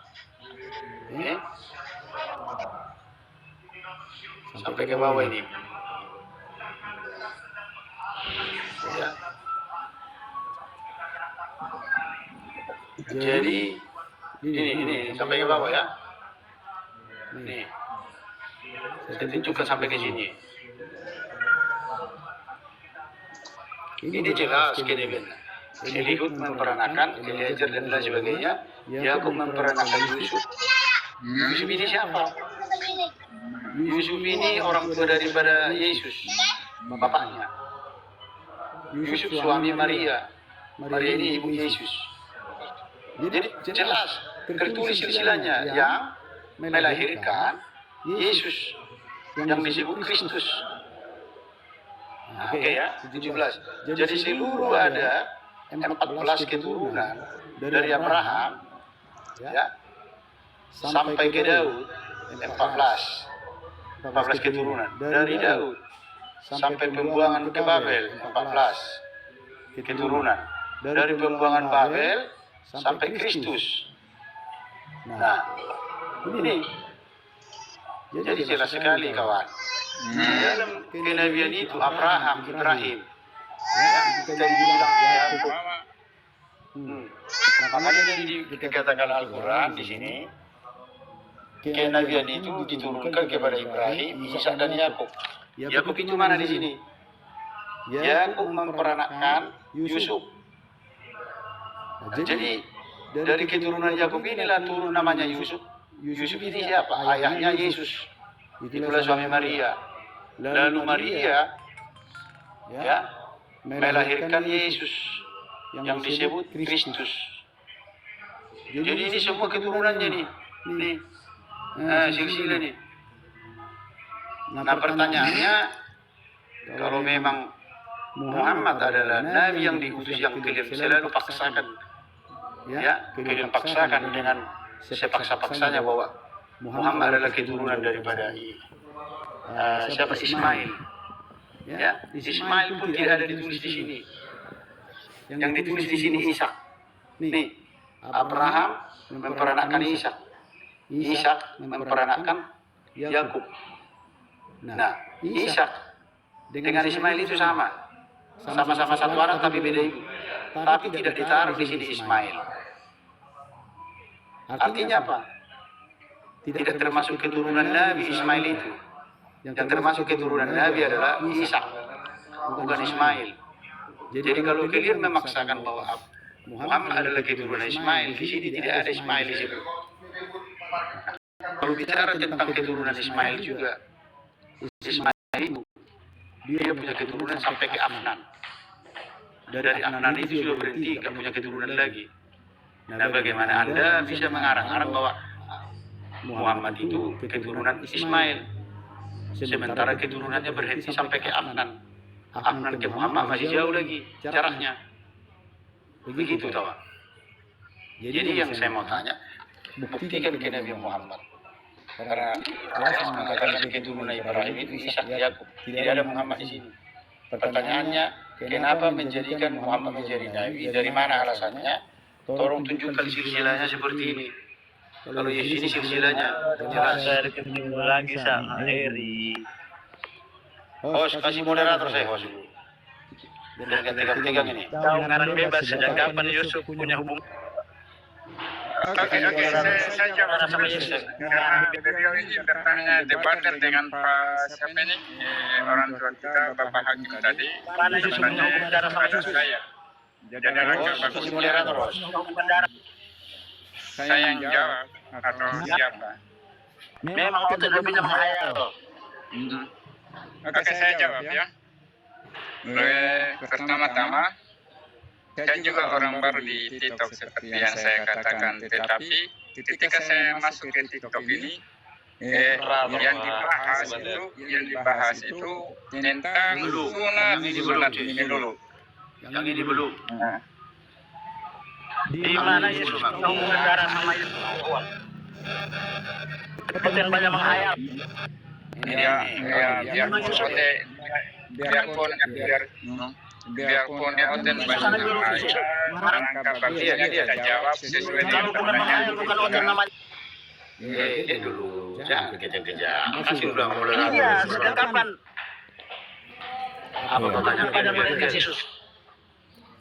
Sampai ke bawah ini. Ya. Jadi ini sampai ke bawah ya. Nih. Saya tunjukkan sampai ke sini. Ini jelas Kedeben. Eliud memperanakkan Eliezer dan lain sebagainya. Yakub memperanakkan Yusuf. Yusuf ini siapa? Yusuf ini orang tua daripada Yesus, bapaknya. Yusuf suami Maria. Maria ini ibu Yesus. Jadi jelas tertulis silsilahnya yang melahirkan Yesus yang disebut Kristus. Nah, oke ya, 17. Jadi seluruh ada 14 keturunan dari Abraham ya sampai ke Daud 14 keturunan dari Daud sampai pembuangan ke Babel 14 keturunan dari pembuangan Babel sampai Kristus. Nah, ini jadi jelas sekali kawan. Dalam kenabian itu Abraham, Ibrahim, kita dibilang Yakub. Makanya dikatakan Al-Quran di sini kenabian itu diturunkan kepada Ibrahim, Ishak dan Yakub. Yakub itu mana di sini? Yakub memperanakkan Yusuf. Jadi dari keturunan Yakub inilah turun namanya Yusuf. Yusuf ini siapa? Ayahnya Yesus. Itulah suami Maria. Lalu Maria ya melahirkan Yesus yang disebut Kristus. Jadi ini semua keturunannya nih. Silsilah nih. Nah pertanyaannya, kalau memang Muhammad adalah nabi yang diutus yang kalian selalu paksakan, ya kalian paksakan dengan sepaksa-paksanya bahwa Muhammad adalah keturunan daripada siapa Ismail. Ya, Ismail pun tidak ada ditulis di sini. Yang ditulis di sini Ishak. Nih, Abraham memperanakkan Ishak. Ishak memperanakkan Yakub. Nah, Ishak dengan Ismail itu sama. Sama-sama satu anak tapi beda ibu. Tapi tidak ditaruh di sini Ismail. Artinya apa? Tidak termasuk keturunan Nabi Ismail itu. Yang termasuk keturunan Nabi adalah Ishak, bukan Ismail. Jadi kalau kalian memaksakan bahwa Muhammad adalah keturunan Ismail, di sini tidak ada Ismail di situ. Kalau bicara tentang keturunan Ismail juga, Ismail itu dia punya keturunan sampai ke Afnan. Dari Afnan itu sudah berhenti, tidak punya keturunan lagi. Nah, bagaimana Anda bisa mengarang-arang bahwa Muhammad itu keturunan Ismail? Sementara keturunannya berhenti sampai ke Afnan. Afnan ke Muhammad masih jauh lagi jaraknya. Begitu tahu. Jadi yang saya mau tanya, buktikan ke Nabi Muhammad. Karena jelas mengatakan keturunan Ibrahim itu Ishak Yakub. Tidak ada Muhammad di sini. Pertanyaannya, kenapa menjadikan Muhammad menjadi Nabi? Dari mana alasannya? Tolong tunjukkan silsilahnya seperti ini. Kalau Yesus ini silsilahnya jelas. Saya ketemu lagi sama Eri. Host, kasih moderator saya host dulu. Dan ganti-gantikan ini. Jangan bebas sejak kapan Yusuf punya hubungan Oke, saya jawab sama Yesus. Karena beliau ini bertanya debater dengan Pak siapa ini orang tua kita Bapak Hakim tadi. mana Yusuf punya hubungan darah sama Yesus? Saya. Jadi ada Kasih moderator host. Hubungan darah. saya yang jawab atau siapa? Memang itu lebih menghayal. Oke, saya jawab ya. Pertama-tama, saya juga orang baru di TikTok seperti yang saya katakan. Tetapi ketika saya masuk ke TikTok ini, yang dibahas itu tentang sunat ini dulu. Yang ini belum. Di mana Yesus menghubungkan darah sama Yesus? Betul banyak menghayal. Biarpun ya oten banyak menangkap bagian kita jawab sesuai dengan Kalau bukan menghayal, bukan oten namanya. Dulu, jangan kejang-kejang. Kasih udah mulai. Iya, sejak kapan? Apa pertanyaan Pada kalian? mereka Yesus.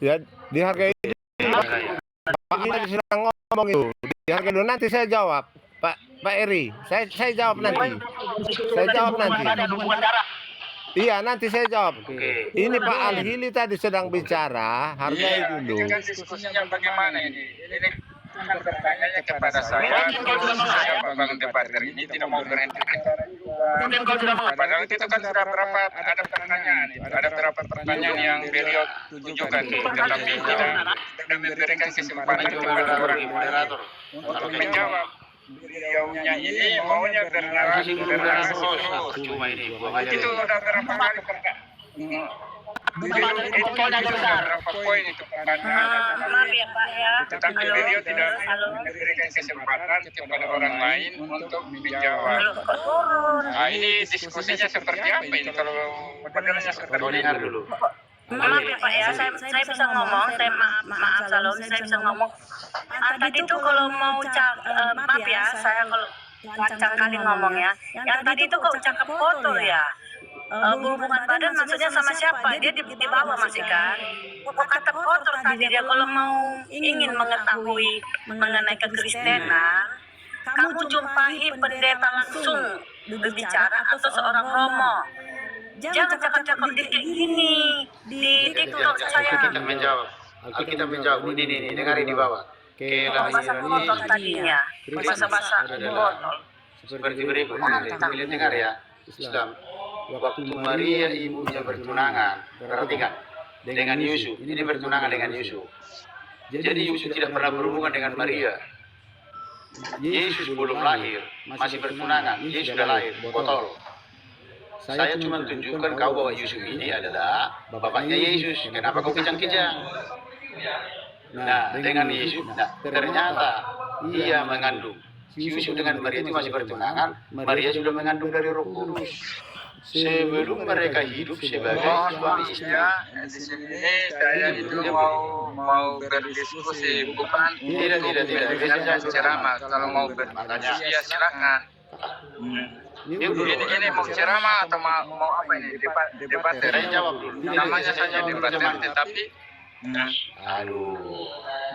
Ya, dihargai. Pak tadi sedang ngomong itu. Dihargai dulu, nanti saya jawab. Pak Eri, saya jawab nanti. Saya jawab nanti. Ada hubungan darah. Iya, nanti saya jawab. Oke. Ini Pak Al-Hili tadi sedang bicara, hargai dulu. Ini kan diskusinya bagaimana ini? Ini kan pertanyaannya kepada saya. Siapa bang debater ini tidak mau berhenti bicara juga. Padahal itu kan sudah berapa ada pertanyaan, ada berapa pertanyaan yang beliau tunjukkan, tetapi tidak memberikan kesempatan kepada orang moderator. untuk menjawab. Beliaunya ini maunya bernarasi terus. Cuma ini, buang aja. Itu udah berapa kali pertanyaan. Beliau itu beberapa poin itu pertanyaan. Maaf ya Pak ya. Tetapi beliau tidak memberikan kesempatan kepada orang lain untuk menjawab. Nah, ini diskusinya seperti apa ini kalau modelnya seperti Kau dengar dulu. Maaf ya Pak ya, saya bisa ngomong, saya maaf Salom, saya bisa ngomong. Tadi tuh kalau mau maaf ya, saya kalau lancang kali ngomong ya. Yang tadi itu kok cakap kotor ya. Berhubungan badan maksudnya sama siapa? Dia di bawah masih kan? Kok kata kotor tadi dia kalau mau ingin mengetahui mengenai kekristenan, kamu jumpai pendeta langsung berbicara atau seorang romo. Jangan cakap-cakap di gini di TikTok saya. Kita menjawab. Alkitab menjawab. Ini dengar di bawah. Bahasa kotor tadinya, bahasa botol. Seperti berikut. Kalian dengar ya. Islam. Waktu Maria ibunya bertunangan, perhatikan, dengan Yusuf. Ini bertunangan dengan Yusuf. Jadi Yusuf tidak pernah berhubungan dengan Maria. Yesus belum lahir, masih bertunangan. Yesus sudah lahir, botol. Saya cuma tunjukkan kau bahwa Yusuf ini adalah bapaknya Yesus. Kenapa kau kejang-kejang? Nah, dengan Yesus, ternyata ia mengandung. Yusuf dengan Maria itu masih bertunangan. Maria sudah mengandung dari Roh Kudus. Sebelum mereka hidup sebagai suami istri. Di sini saya itu mau berdiskusi, bukan Tidak. tidak ceramah. Kalau mau berdiskusi ya silakan. Ini mau ceramah atau mau apa ini debat? Saya jawab dulu. Namanya saja debat, tetapi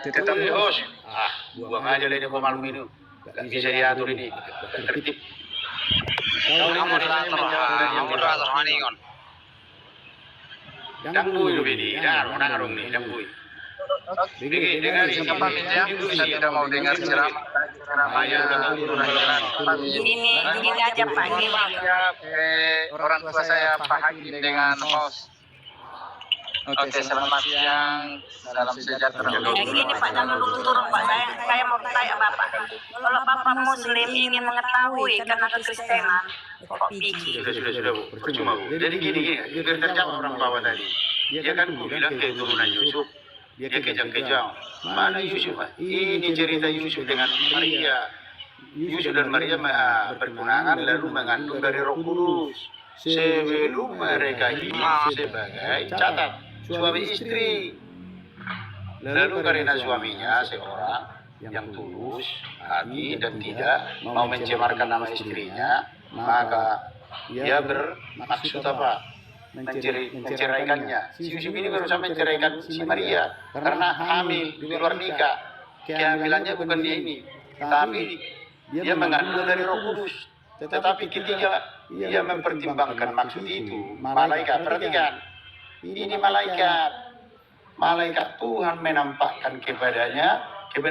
Tetapi bos, buang aja lah ini kau malu ini. Gak bisa diatur ini. Tertib. Kamu moderator mana kon? Dambui lu bini, dengar dong nih, dambui. Dengar itu tidak mau dengar ceramahnya. Ini aja Pak. Orang tua saya Pak Hakim dengan host. Oke, selamat siang, salam sejahtera. Gini Pak, jangan dulu turun Pak. Saya mau tanya Bapak. Kalau Bapak Muslim ingin mengetahui karena kekristenan, kok pikir? Sudah, Bu. Percuma, Bu. Jadi gini, biar terjawab orang bawah tadi. Dia kan bilang keturunan Yusuf. Dia kejang-kejang. Mana Yusuf? Ini cerita Yusuf dengan Maria. Yusuf dan Maria bertunangan lalu mengandung dari Roh Kudus. Sebelum mereka hidup sebagai suami istri. Lalu karena suaminya seorang yang tulus hati dan tidak mau mencemarkan nama istrinya, maka ia bermaksud apa? Menceraikannya. Si Yusuf ini berusaha menceraikan si Maria karena hamil di luar nikah. Kehamilannya bukan dia ini, tapi dia mengandung dari Roh Kudus. Tetapi ketika ia mempertimbangkan maksud itu, malaikat, perhatikan, ini malaikat Tuhan menampakkan kepada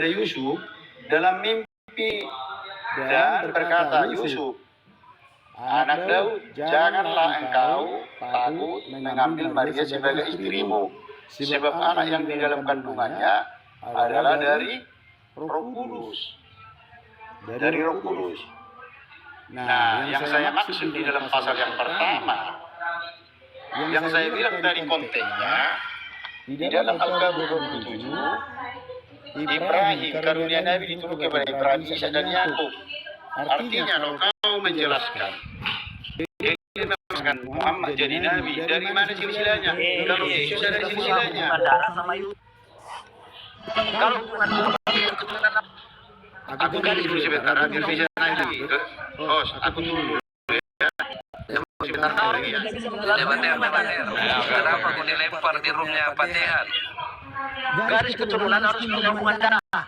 Yusuf dalam mimpi dan berkata, Yusuf, anak Daud, janganlah engkau takut mengambil Maria sebagai istrimu, sebab anak yang di dalam kandungannya adalah dari Roh Kudus. Nah, yang saya maksud di dalam pasal yang pertama, yang saya bilang tadi konteksnya, di dalam Al-Kabir 27, Ibrahim, karunia Nabi diturunkan kepada Ibrahim, Ishak dan Yakub. Artinya, kalau kau menjelaskan Muhammad jadi Nabi, dari mana silsilahnya? Kalau Yesus ada silsilahnya. Kalau bukan keturunan Aku kan dulu sebentar, ambil visa lagi. Bos, aku dulu. Sebentar lagi ya. Debater. Kenapa aku dilempar di roomnya Patehan? garis keturunan harus punya hubungan darah.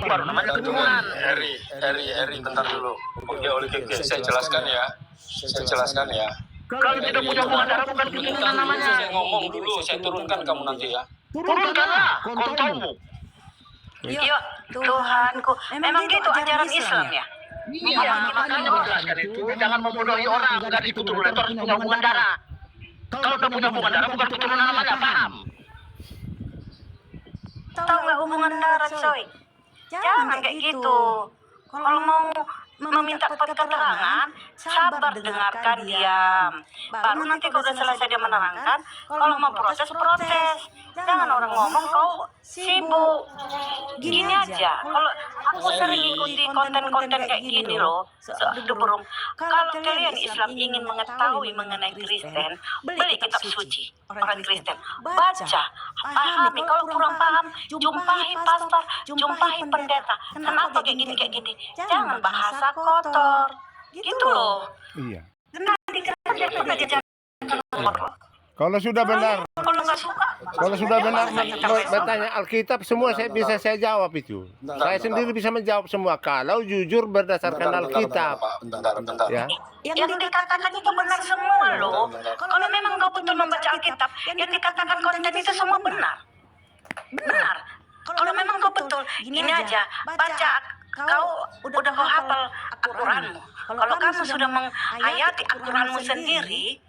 Baru namanya keturunan. Eri, bentar dulu. Oke, saya jelaskan ya. Kalau tidak punya hubungan darah bukan keturunan namanya. Saya ngomong dulu, saya turunkan kamu nanti ya. Turunkanlah kontolmu. Iya, Tuhanku. Memang gitu ajaran Islam ya? Iya, makanya menjelaskan itu. Jangan membodohi orang. Garis keturunan itu harus punya hubungan darah. Kalau tidak punya hubungan darah bukan keturunan namanya, paham? Tahu nggak hubungan darah, coy? Jangan kayak gitu. Kalau mau meminta keterangan, sabar, dengarkan, diam. Baru nanti kalau udah selesai dia menerangkan, kalau mau protes. Jangan orang ngomong kau sibuk. Gini aja, kalau aku sering ikuti konten-konten kayak gini loh, burung. Kalau kalian Islam ingin mengetahui mengenai Kristen, beli kitab suci orang Kristen, baca, pahami. Kalau kurang paham, jumpahi pastor, jumpahi pendeta. Kenapa kayak gini? Jangan bahasa kotor, gitu loh. Iya. Nanti dia pernah jajan kotor. Kalau sudah benar, Kalau nggak suka, bertanya Alkitab semua saya jawab itu. Saya sendiri bisa menjawab semua kalau jujur berdasarkan Alkitab. Bentar. Ya. yang dikatakan itu benar semua loh. Kalau memang kau betul membaca Alkitab, yang dikatakan konten itu semua benar. Kalau memang kau betul, gini aja, baca. Kau udah kau hafal Al-Quranmu. Kalau kamu sudah menghayati Al-Quranmu sendiri,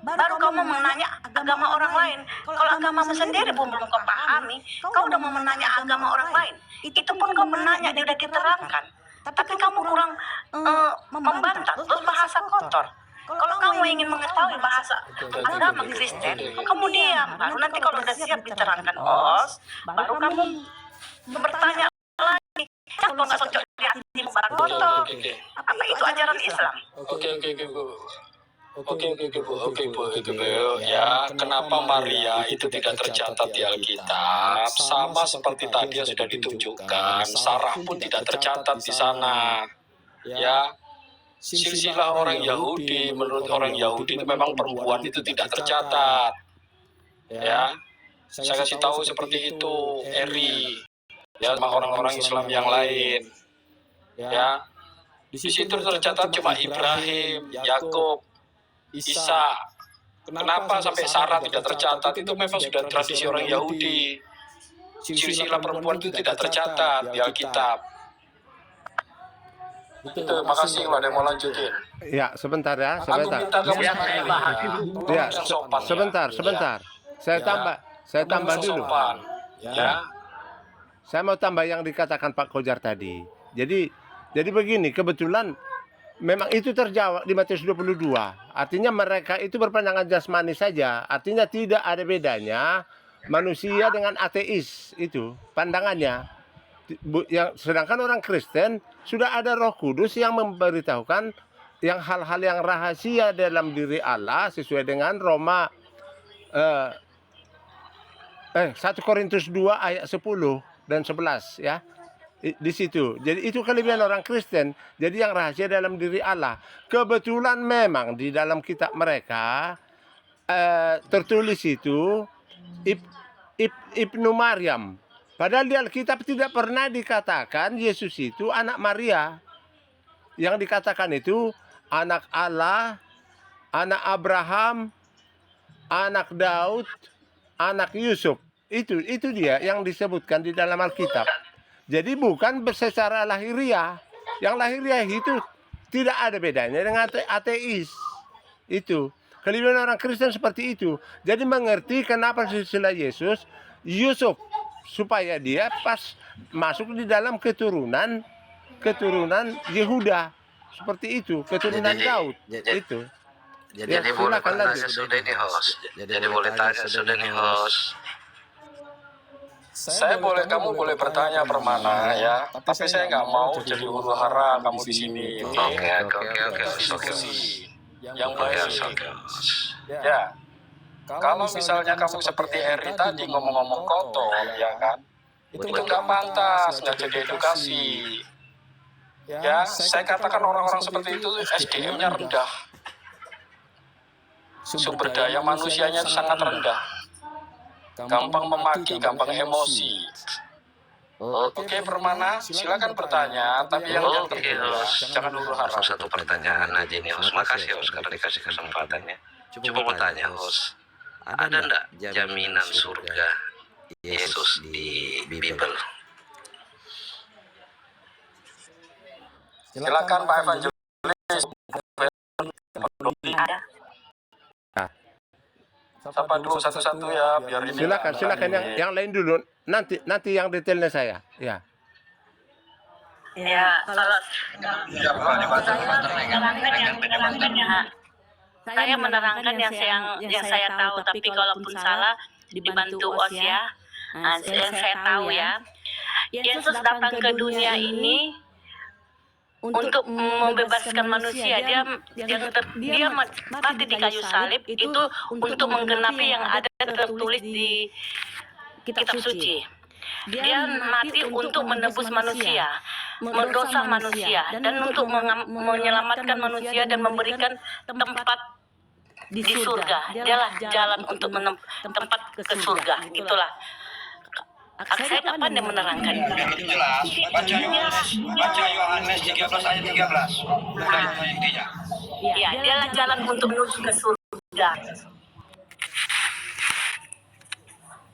baru kamu menanya agama orang lain. Kalau agamamu sendiri belum kau pahami, kau udah mau menanya agama orang lain. Itu pun kau menanya, dia udah diterangkan. Tapi kamu kurang membantah, terus bahasa kotor. Kalau kamu ingin mengetahui bahasa agama Kristen, kamu diam. Baru nanti kalau udah siap diterangkan, baru kamu bertanya lagi. Kalau nggak cocok di hatimu barang kotor, apa itu ajaran Islam? Oke, Bu. Ya, kenapa Maria itu tidak tercatat di Alkitab? Sama seperti tadi yang sudah ditunjukkan, Sarah pun tidak tercatat di sana. Ya, silsilah orang Yahudi, menurut orang Yahudi itu memang perempuan itu tidak tercatat. Ya, saya kasih tahu seperti itu, Eri. Ya, sama orang-orang Islam yang lain. Ya, di situ tercatat cuma Ibrahim, Yakub, Isa. Kenapa sampai Sarah tidak tercatat? Itu memang sudah tradisi orang Yahudi. Silsilah perempuan itu tidak tercatat di Alkitab. Itu, makasih kalau ada yang mau lanjutin. Ya, sebentar ya, Aku minta kamu Ya, sebentar. Saya tambah dulu. Ya. Saya mau tambah yang dikatakan Pak Kojar tadi. Jadi begini, kebetulan memang itu terjawab di Matius 22. Artinya mereka itu berpandangan jasmani saja. Artinya tidak ada bedanya manusia dengan ateis itu pandangannya. Sedangkan orang Kristen sudah ada Roh Kudus yang memberitahukan yang hal-hal yang rahasia dalam diri Allah sesuai dengan Roma 1 Korintus 2 ayat 10 dan 11 ya. Di situ. Jadi itu kelebihan orang Kristen. Jadi yang rahasia dalam diri Allah. Kebetulan memang di dalam kitab mereka tertulis itu Ibnu Maryam. Padahal di Alkitab tidak pernah dikatakan Yesus itu anak Maria. Yang dikatakan itu anak Allah, anak Abraham, anak Daud, anak Yusuf. Itu dia yang disebutkan di dalam Alkitab. Jadi bukan secara lahiriah. Yang lahiriah itu tidak ada bedanya dengan ateis. Itu. Kelebihan orang Kristen seperti itu. Jadi mengerti kenapa silsilah Yusuf. Supaya dia pas masuk di dalam keturunan Yehuda. Seperti itu, keturunan Daud. Itu. Ya, Jadi boleh silakan tanya lanjut. sudah nih host. Jadi boleh tanya sudah nih host. Kamu boleh bertanya Permana ya, tapi saya nggak mau jadi huru hara kamu di sini. Oke. Yang baik. Ya, kalau misalnya kamu seperti Eri tadi ngomong-ngomong kotor, ya kan? Itu nggak pantas, nggak jadi edukasi. Ya, saya katakan orang-orang seperti itu SDM-nya rendah. Sumber daya manusianya sangat rendah. Gampang memaki, gampang emosi. Oke, Permana, silakan bertanya, tapi yang penting ya, jangan huru hara. Satu pertanyaan aja nih host. Makasih host karena dikasih kesempatannya. Coba mau tanya host, ada enggak jaminan surga Yesus di Bible? Silakan Pak Evangelis. Sapa dulu satu-satu ya, biar ini. Silakan yang lain dulu. Nanti yang detailnya saya. Ya. Ya, kalau saya menerangkan yang saya tahu, tapi kalaupun salah dibantu Os ya. Yang saya tahu ya, Yesus datang ke dunia ini untuk membebaskan manusia. Dia mati di kayu salib itu untuk menggenapi yang ada tertulis di kitab suci. Dia mati untuk menebus manusia, mendosa manusia, dan untuk menyelamatkan manusia dan memberikan tempat di surga. Dialah jalan untuk tempat ke surga. Itulah. Saya nggak pandai menerangkan. Jelas. Baca Yohanes 13 ayat 13. Bukan intinya. Ya, dialah jalan untuk menuju ke surga.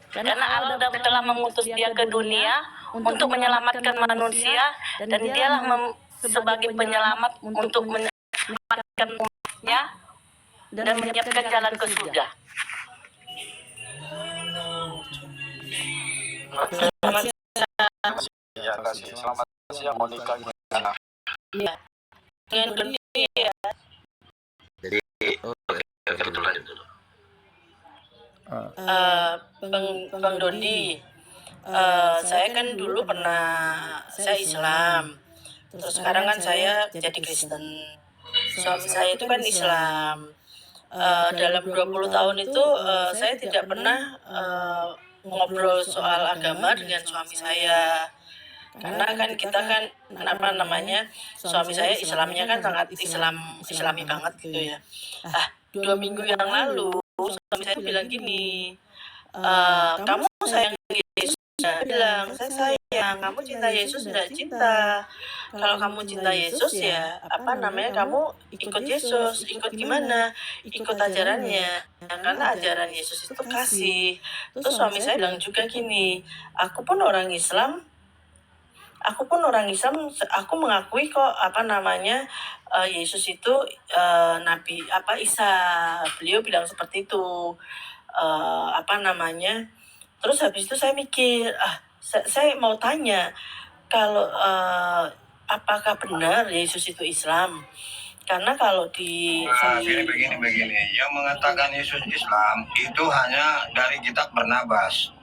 Karena Allah telah mengutus dia ke dunia untuk menyelamatkan manusia, dan dialah sebagai penyelamat untuk menyelamatkan umatnya dan menyiapkan jalan ke surga. Ya, kasih. Selamat siang Monica. Iya. Yang kedua, Jadi kebetulan dulu. Bang Dodi, saya kan dulu saya Islam, terus sekarang kan saya jadi Kristen. Suami saya itu kan Islam. Dalam 20 tahun itu saya tidak pernah ngobrol soal agama dengan suami saya. Karena kan kita kan suami saya Islamnya kan sangat Islami banget gitu ya. 2 minggu yang lalu suami saya bilang gini, kamu sayang Yesus? Saya bilang, saya sayang. Kamu cinta Yesus enggak? Cinta. Kalau kamu cinta Yesus ya kamu ikut Yesus. Ikut gimana? Ikut ajarannya. Karena ajaran Yesus itu kasih. Terus suami saya bilang juga gini, aku pun orang Islam, aku mengakui kok Yesus itu Nabi Isa. Beliau bilang seperti itu. Terus habis itu saya mikir, saya mau tanya, kalau apakah benar Yesus itu Islam? Karena kalau Begini. Yang mengatakan Yesus Islam itu hanya dari kitab Barnabas.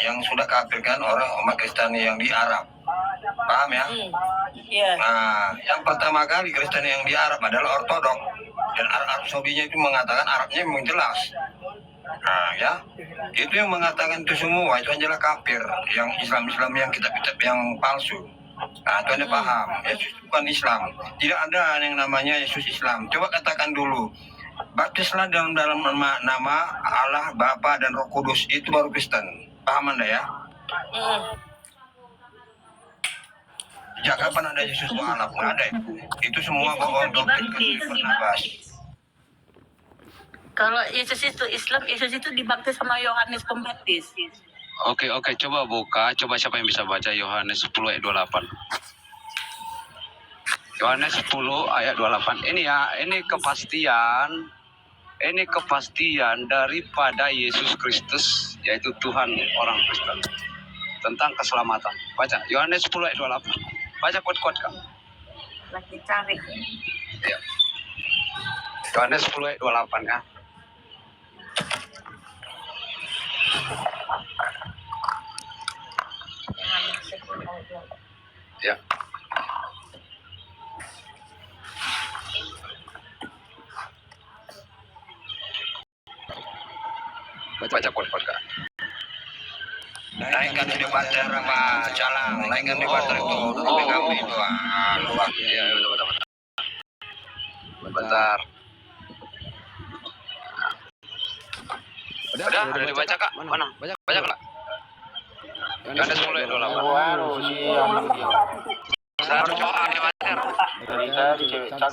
Yang sudah kafirkan orang umat Kristen yang di Arab. Paham ya? Iya. Yang pertama kali Kristen yang di Arab adalah Ortodok. Dan Arab Saudinya itu mengatakan Arabnya memang jelas. Ya, itu yang mengatakan itu semua itu adalah kafir, yang Islam yang kitab-kitab yang palsu. Itu Anda paham, Yesus bukan Islam. Tidak ada yang namanya Yesus Islam. Coba katakan dulu, baptislah dalam nama Allah Bapa dan Roh Kudus, itu baru Kristen. Paham Anda ya? Sejak kapan ada Yesus Allah? Nggak ada itu. Itu semua bohong doktrin Barnabas. Kalau Yesus itu Islam, Yesus itu dibaptis sama Yohanes Pembaptis. Oke, coba buka. Coba siapa yang bisa baca Yohanes 10 ayat 28. Yohanes 10 ayat 28. Ini kepastian daripada Yesus Kristus, yaitu Tuhan orang Kristen, tentang keselamatan. Baca Yohanes 10 ayat 28. Baca kuat-kuat, Kak. lagi cari. Ya. Yohanes 10 ayat 28 ya. Ya. Baca kuat Kak. Naikkan di bater sama jalan, naikkan di bater itu lebih kami itu luar. Ya, betul. Bentar. Udah dibaca Kak. Mana? Baca Kak. Yohanes 10 ayat 28. Sabar coba di bater.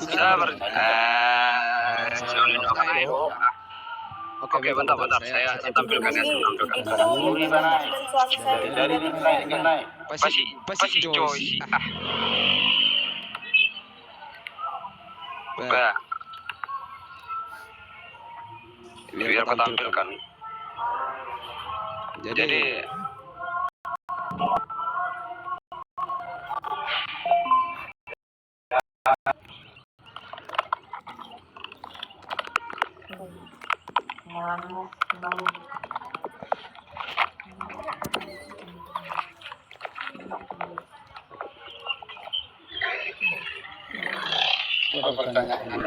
Sabar. Oke, bentar. Saya tampilkan ya. Dari naik. Pasti Joyce. Bah. Biar aku tampilkan. Jadi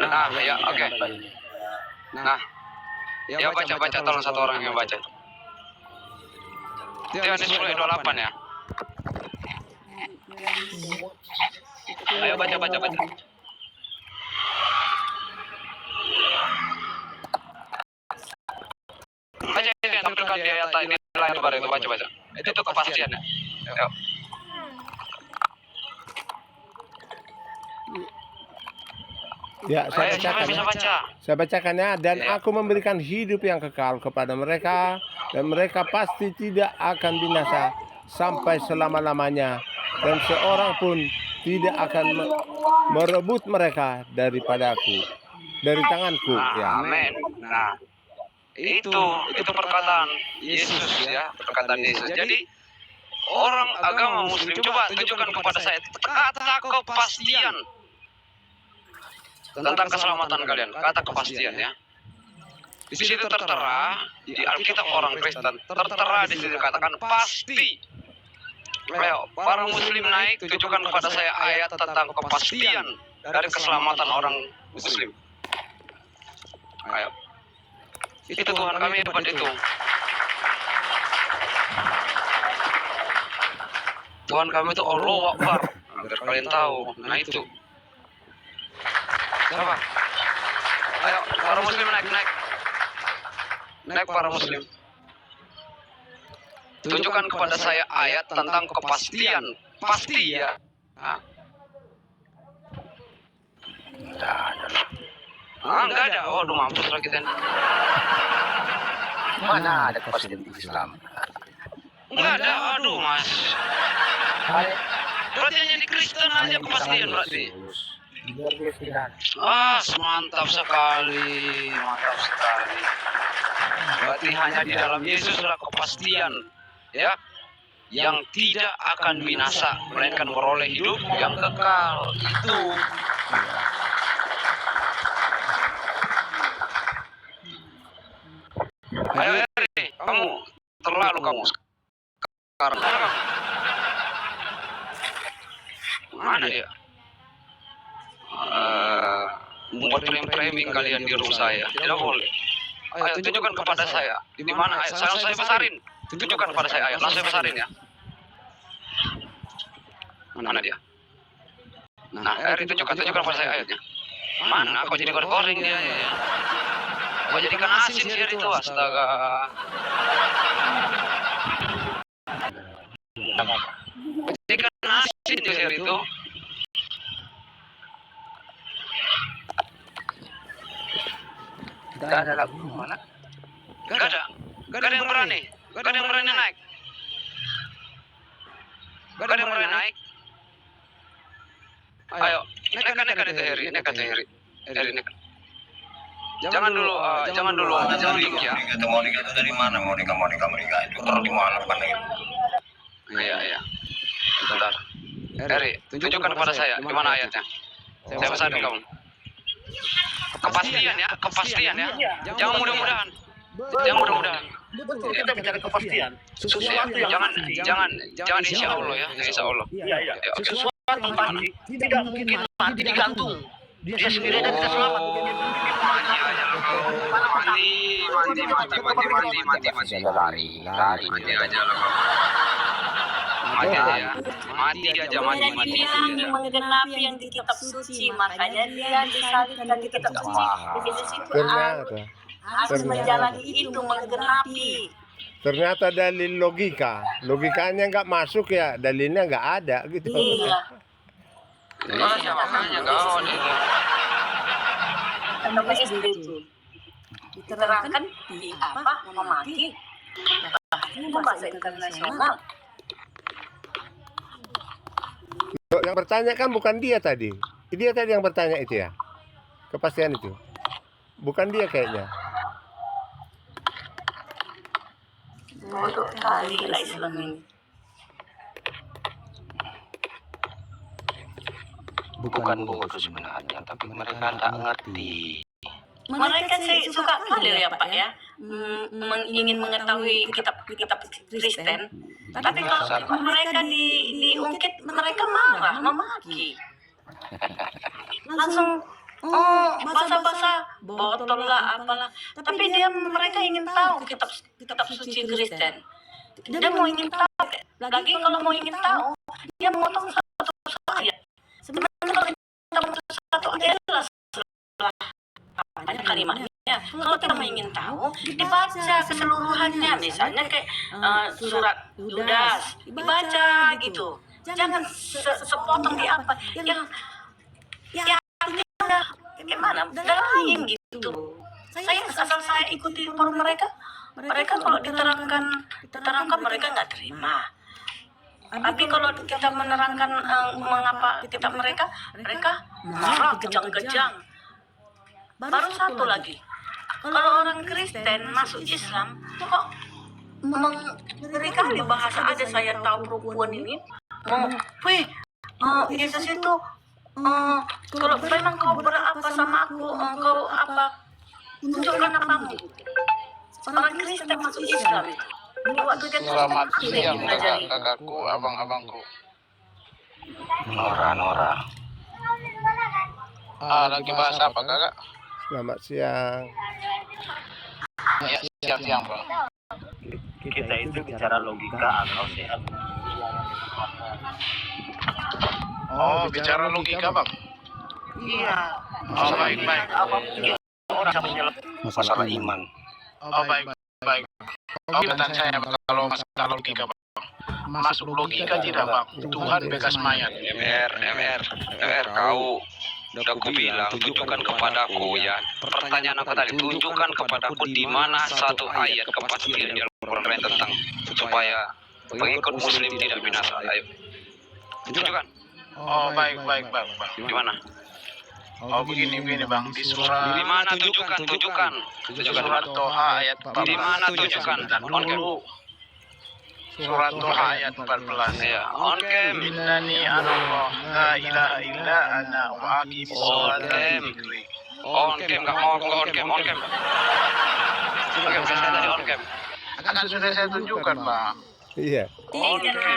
nah, ya oke. Nah, ya baca tolong satu orang yang baca. Yohanes 10 ayat 28 ya. Ayo baca. Baca ini tampilkan di ayat ini lain baru itu baca. Itu kepastian ya. Ayo. Ya, saya bacakan. Bisa baca. Saya bacakannya, dan Ya. aku memberikan hidup yang kekal kepada mereka, dan mereka pasti tidak akan binasa sampai selama-lamanya, dan seorang pun tidak akan merebut mereka daripadaku, dari tanganku. Ya. Amin. Nah, itu perkataan Yesus ya, perkataan Yesus. Jadi orang agama Muslim coba tunjukkan kepada saya kata kepastian tentang keselamatan kalian, kata kepastian ya. Di situ tertera di Alkitab orang Kristen, tertera di situ dikatakan pasti. Ayo, para Muslim naik, tunjukkan kepada saya ayat tentang kepastian dari keselamatan orang Muslim. Ayo, itu Tuhan kami dapat itu. Tuhan kami itu Allahu Akbar. Agar kalian tahu, nah itu. Siapa? Ayo, para Muslim naik. Naik para Muslim. Tunjukkan kepada saya ayat tentang kepastian. Pasti ya. Hah? Enggak ada. Waduh, mampus lah kita. Mana ada kepastian Islam? Enggak ada. Aduh, Mas. Berarti hanya di Kristen aja kepastian berarti. Mantap sekali. Berarti hanya di dalam Yesus adalah kepastian, ya, yang tidak akan binasa, melainkan beroleh hidup yang kekal. Itu. Ayo, Eri, kamu terlalu kamu sekarang. Mana dia? Membuat framing kalian di rumah saya tidak boleh. Ayo tunjukkan kepada saya di mana ayat. Saya besarin. Tunjukkan kepada saya ayat. Langsung saya besarin ya. Mana dia? Nah, Eri tunjukkan kepada saya ayatnya. Mana? Aku jadi goreng dia. Aku jadikan asin sih itu, astaga. Jadikan asin sih itu. Gak ada lagu mana? Gak ada yang berani. Gak ada yang berani naik. Gak ada yang berani naik. Ayo, nekat itu Heri, Heri nekat. Jangan dulu ya. Itu Monika itu dari mana? Monika itu taruh di mana kan itu? Iya. Bentar. Heri, tunjukkan kepada saya di mana ayatnya. Saya pesan kamu. Kepastian ya, kepastian ya. Jangan mudah-mudahan. Jangan mudah-mudahan. Betul, kita bicara kepastian. Sesuatu yang Jangan insya Allah ya, insya Allah. Iya. Oke. Sesuatu pasti tidak mungkin mati digantung. Dia sendiri dan kita selamat. Mati aja lah. Mati aja. Menggenapi yang di kitab suci, makanya dia disalibkan di kitab suci. Di situ harus menjalani itu, menggenapi. Ternyata dalil logikanya nggak masuk ya, dalilnya nggak ada gitu. Iya. Iya, makanya kawan itu. Nama SD itu diterangkan di apa memaki. Ini bahasa internasional. Yang bertanya kan bukan dia tadi. Dia tadi yang bertanya itu ya. Kepastian itu. Bukan dia kayaknya. Bodoh kali lah Islam ini. Bukan bodoh sebenarnya, tapi mereka tidak ngerti. Mereka sih suka kali ya Pak ya, ingin mengetahui kitab Kristen. Tapi kalau mereka diungkit, mereka marah, memaki. Langsung basa-basa botol lah apalah. Tapi mereka ingin tahu kitab suci Kristen. Dia mau ingin tahu. Lagi kalau mau ingin tahu, dia memotong satu ayat. Sebenarnya kalau kita memotong satu ayat adalah banyak kalimatnya. Kalau kita ingin tahu, dibaca keseluruhannya. Misalnya kayak surat Yudas, dibaca gitu. Jangan sepotong di apa yang artinya gimana? Lain gitu. Saya ikuti forum mereka kalau diterangkan mereka nggak terima. Tapi kalau kita menerangkan mengapa kitab mereka marah kejang-kejang. Baru satu lagi, kalau orang Kristen masuk Islam, kok ngeri kali bahasa aja. Saya tahu perempuan ini, Yesus itu, kalau memang kau berapa sama aku, kau apa, tunjukkan apamu. Orang Kristen masuk Islam itu. Waktu dia Selamat siang kakak-kakakku, abang-abangku. Nora. Lagi bahas apa kakak? Selamat siang. Ya, siang bang. kita itu bicara logika atau sehat. Oh, bicara logika bang. Iya. Oh, baik. Orang bisa menyelesaikan Masalah iman. Oh, baik. Oh, pertanyaan saya bang, kalau masalah logika bang. Masuk logika tidak bang? Tuhan bekas mayat. MR, kau udah aku bilang tunjukkan kepadaku ya. Pertanyaan apa tadi? Tunjukkan kepadaku di mana satu ayat kepastian di Al-Quran tentang supaya pengikut Muslim tidak binasa. Ayo, tunjukkan. Oh, baik bang. Di mana? Oh, begini bang, di surat. Di mana? Tunjukkan. Surat Toha ayat 14. Di mana tunjukkan? On cam. Surat Toha ayat 14. Ya, on cam. Innani anallah, la ilaha illa ana wa aqimis sholata li dzikri. On cam, nggak mau on cam. Saya tadi on cam. Kan sudah saya tunjukkan bang. Iya.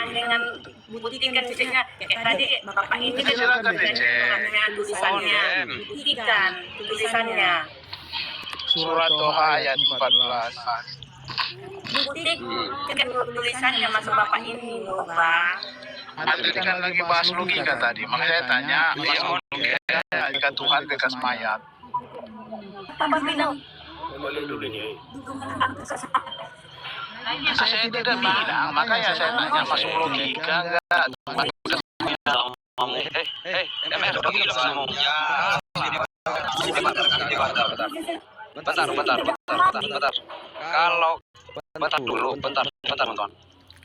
dengan buktikan fisiknya kayak tadi bapak ini kan Silakan dicek. tulisannya, buktikan tulisannya, Surat Toha ayat 14. buktikan tulisannya masuk bapak ini bang. Nanti kan lagi bahas logika tadi, makanya saya tanya, masuk logika jika Tuhan bekas mayat. Bapak bilang Saya tidak bilang, makanya saya tanya masuk logika enggak? MR, udah bilang kamu. Bentar. Kalau bentar, teman-teman.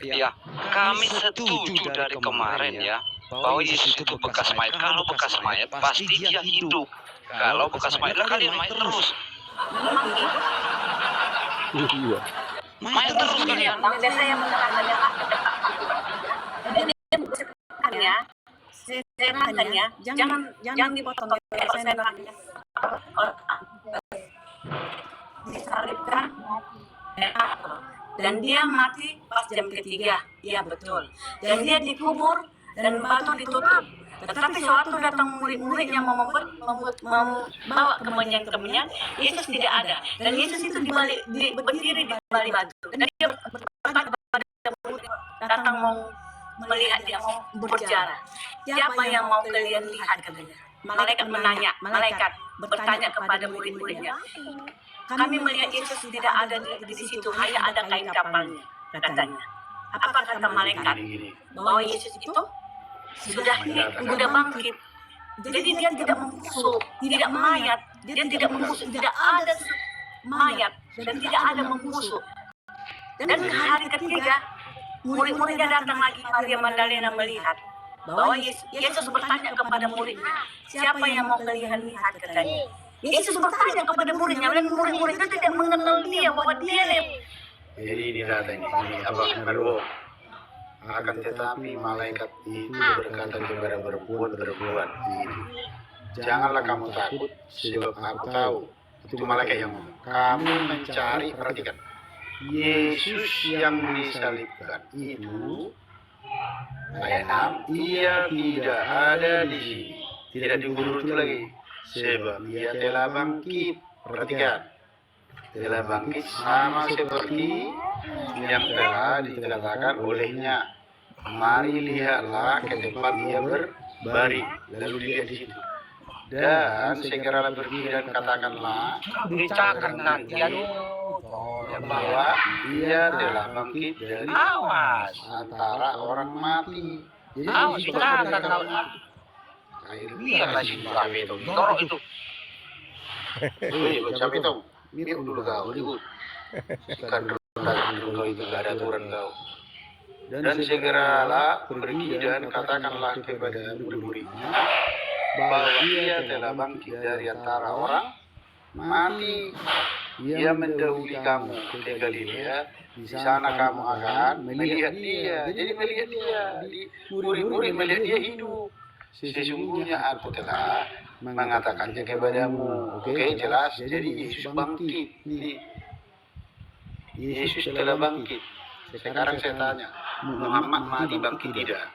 Iya, kami setuju dari kemarin ya bahwa Yesus itu bekas mayat. Kalau bekas mayat pasti dia hidup. Kalau bekas mayat lah kalian mayat terus. Iya. Mayat terus kalian. saya menerangkannya ya saya nerangkan ya, jangan dipotong ya, saya nerangkan. Disalibkan dan dia mati pas jam ketiga, iya betul. Dan dia dikubur dan batu ditutup. Tetapi sewaktu datang murid-murid yang membawa kemenyan, Yesus tidak ada. Dan Yesus itu berdiri di balik batu. Dan dia berkata kepada murid datang mau melihat, dia mau berbicara. Siapa yang mau kalian lihat, katanya. Malaikat bertanya kepada murid-muridnya. Kami melihat Yesus tidak ada di situ, hanya ada kain kapalnya, katanya. Apa kata malaikat? Bahwa Yesus itu sudah bangkit. Jadi dia tidak membusuk, tidak mayat, dia tidak membusuk, tidak ada mayat dan tidak ada membusuk. Dan hari ketiga, murid-muridnya datang lagi, Maria Magdalena melihat bahwa Yesus bertanya kepada muridnya, siapa yang mau kalian lihat, katanya. Yesus bertanya kepada muridnya, dan murid-muridnya tidak mengenal dia, bahwa dia Jadi ini datanya, ini apa baru akan tetapi malaikat itu berkata kepada perempuan itu, janganlah kamu takut, sebab aku tahu, itu malaikat yang ngomong, kamu mencari, perhatikan, Yesus yang disalibkan itu, ayat 6, ia tidak ada di sini, tidak diurut lagi, sebab ia telah bangkit, perhatikan, telah bangkit sama seperti yang telah dikatakan olehnya. Mari lihatlah ke tempat ia berbaring. Lalu dilihat di situ. Dan segeralah pergi dan katakanlah bahwa ia telah bangkit dari antara orang mati. Jadi air biarlah si Babe itu. Torok itu. Siapa itu? Mirip dulu kau, ikut. Kan dulu kau itu gak ada aturan kau. Dan segeralah pergi dan katakanlah kepada murid-muridnya bahwa ia telah bangkit dari antara orang mati. Ia mendahului kamu ke Galilea, di sana kamu akan melihat dia. Jadi melihat dia, murid-murid melihat dia hidup. Sesungguhnya aku telah mengatakannya kepadamu. Oke, jelas. Jadi Yesus bangkit. Yesus telah bangkit. Sekarang saya tanya, Muhammad mati bangkit tidak?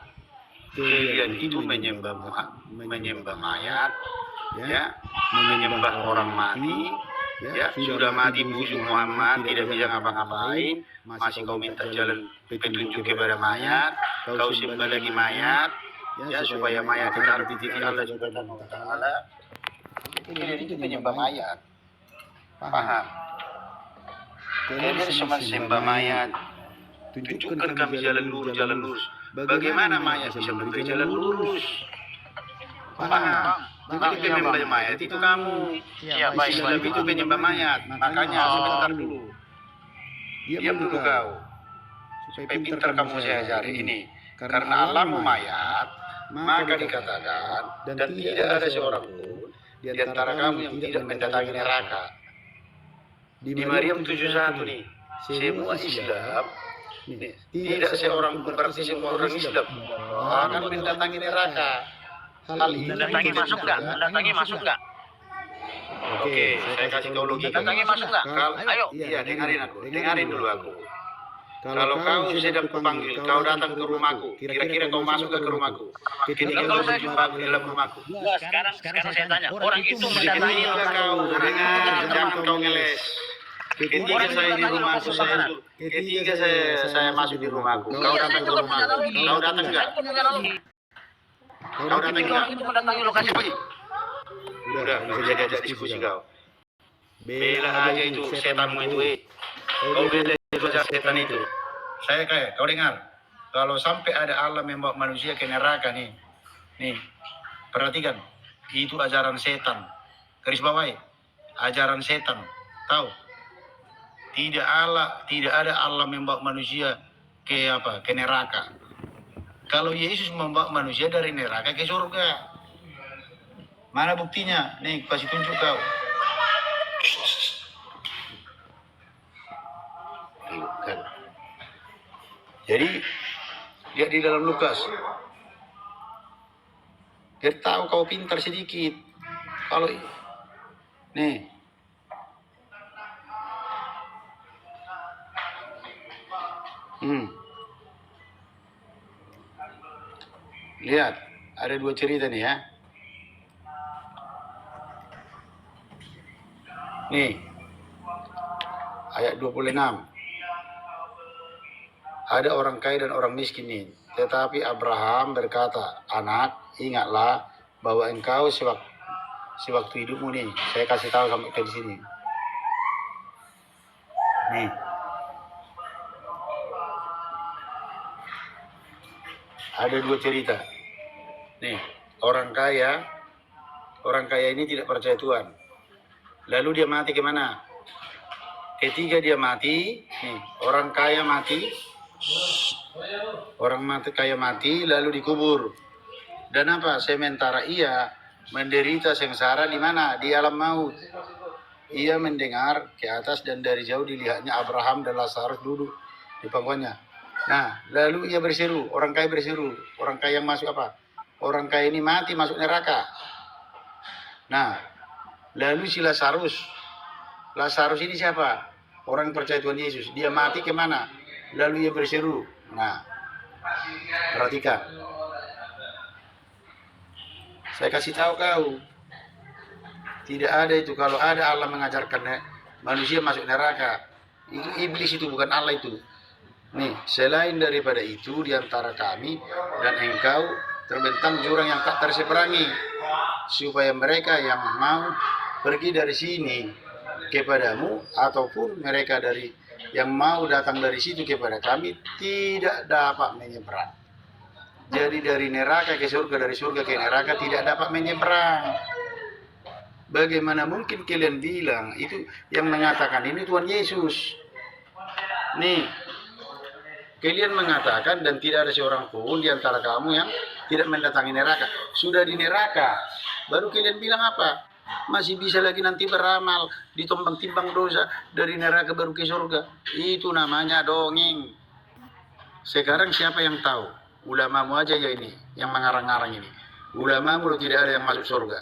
Kalian itu menyembah mayat, ya, menyembah orang mati, ya, sudah mati busuk Muhammad, tidak bisa ngapa-ngapain, masih kau minta jalan petunjuk kepada mayat, kau sembah lagi mayat, ya, supaya mayat ditaruh di titik Allah Subhanahu wa Ta'ala. Kalian itu menyembah mayat, paham? Kalian cuma sembah mayat. Tunjukkan kami jalan lurus. Bagaimana mayat bisa memberi jalan lurus? Paham? Tapi penyembah mayat itu kamu. Ya, Islam itu penyembah mayat. Makanya sebentar dulu. Diam dulu kau. Supaya pintar kamu saya ajari ini. Karena Allahmu mayat, maka dikatakan, dan tidak ada seorang pun di antara kamu yang tidak mendatangi neraka. Di Maryam 71 nih, semua Islam, tidak seorang pun, berarti semua orang Islam akan mendatangi neraka. Hal ini Mendatangi masuk nggak? Oke, saya kasih kau logika. Mendatangi masuk nggak? Ayo. Iya, dengarin dulu aku. Kalau kau sedang kupanggil, kau datang ke rumahku, kira-kira kau masuk ke rumahku. Ketika kau berjumpa di dalam rumahku. Sekarang saya tanya, orang itu mendatangi Kau dengar, jangan kau ngeles. Ketika saya di rumahku, ketika saya masuk di rumahku, kau datang ke rumahku, kau datang enggak? Kau datang enggak? mendatangi lokasi. Udah, bisa jadi ada diskusi kau. Bela aja itu setanmu itu, Kau bela aja setan itu. Saya kayak, kau dengar, kalau sampai ada Allah membawa manusia ke neraka nih, perhatikan, itu ajaran setan. Garis bawahi, ajaran setan, tahu? Tidak ada Allah membawa manusia ke neraka. Kalau Yesus membawa manusia dari neraka ke surga. Mana buktinya? Nih, kasih tunjuk kau. Bukan. Jadi lihat di dalam Lukas Biar tahu kau pintar sedikit. Kalau nih, lihat, ada 2 cerita nih ya. Nih, ayat 26. Ada orang kaya dan orang miskin nih. Tetapi Abraham berkata, anak, ingatlah bahwa engkau sewaktu hidupmu nih. Saya kasih tahu sampai ke sini. Nih. Ada 2 cerita. Nih, orang kaya ini tidak percaya Tuhan. Lalu dia mati kemana? Ketika dia mati, nih, orang kaya mati, lalu dikubur. Dan apa? Sementara ia menderita sengsara di mana? Di alam maut. Ia mendengar ke atas dan dari jauh dilihatnya Abraham dan Lazarus duduk di pangkuannya. Nah, lalu ia berseru, orang kaya berseru. Orang kaya yang masuk apa? Orang kaya ini mati, masuk neraka. Nah, lalu si Lazarus ini siapa? Orang yang percaya Tuhan Yesus. Dia mati kemana? Lalu ia berseru. Nah, perhatikan. Saya kasih tahu kau. Tidak ada itu. Kalau ada Allah mengajarkan manusia masuk neraka. Itu iblis, itu bukan Allah itu. Nih, selain daripada itu, di antara kami dan engkau terbentang jurang yang tak terseberangi, supaya mereka yang mau pergi dari sini kepadamu, ataupun mereka yang mau datang dari situ kepada kami, tidak dapat menyeberang. Jadi dari neraka ke surga, dari surga ke neraka tidak dapat menyeberang. Bagaimana mungkin kalian bilang itu yang mengatakan ini Tuhan Yesus? Nih, kalian mengatakan dan tidak ada seorang pun di antara kamu yang tidak mendatangi neraka. Sudah di neraka, baru kalian bilang apa? Masih bisa lagi nanti beramal, ditimbang-timbang dosa, dari neraka baru ke surga. Itu namanya dongeng. Sekarang siapa yang tahu? Ulamamu aja ya ini, yang mengarang-arang ini. Ulamamu tidak ada yang masuk surga.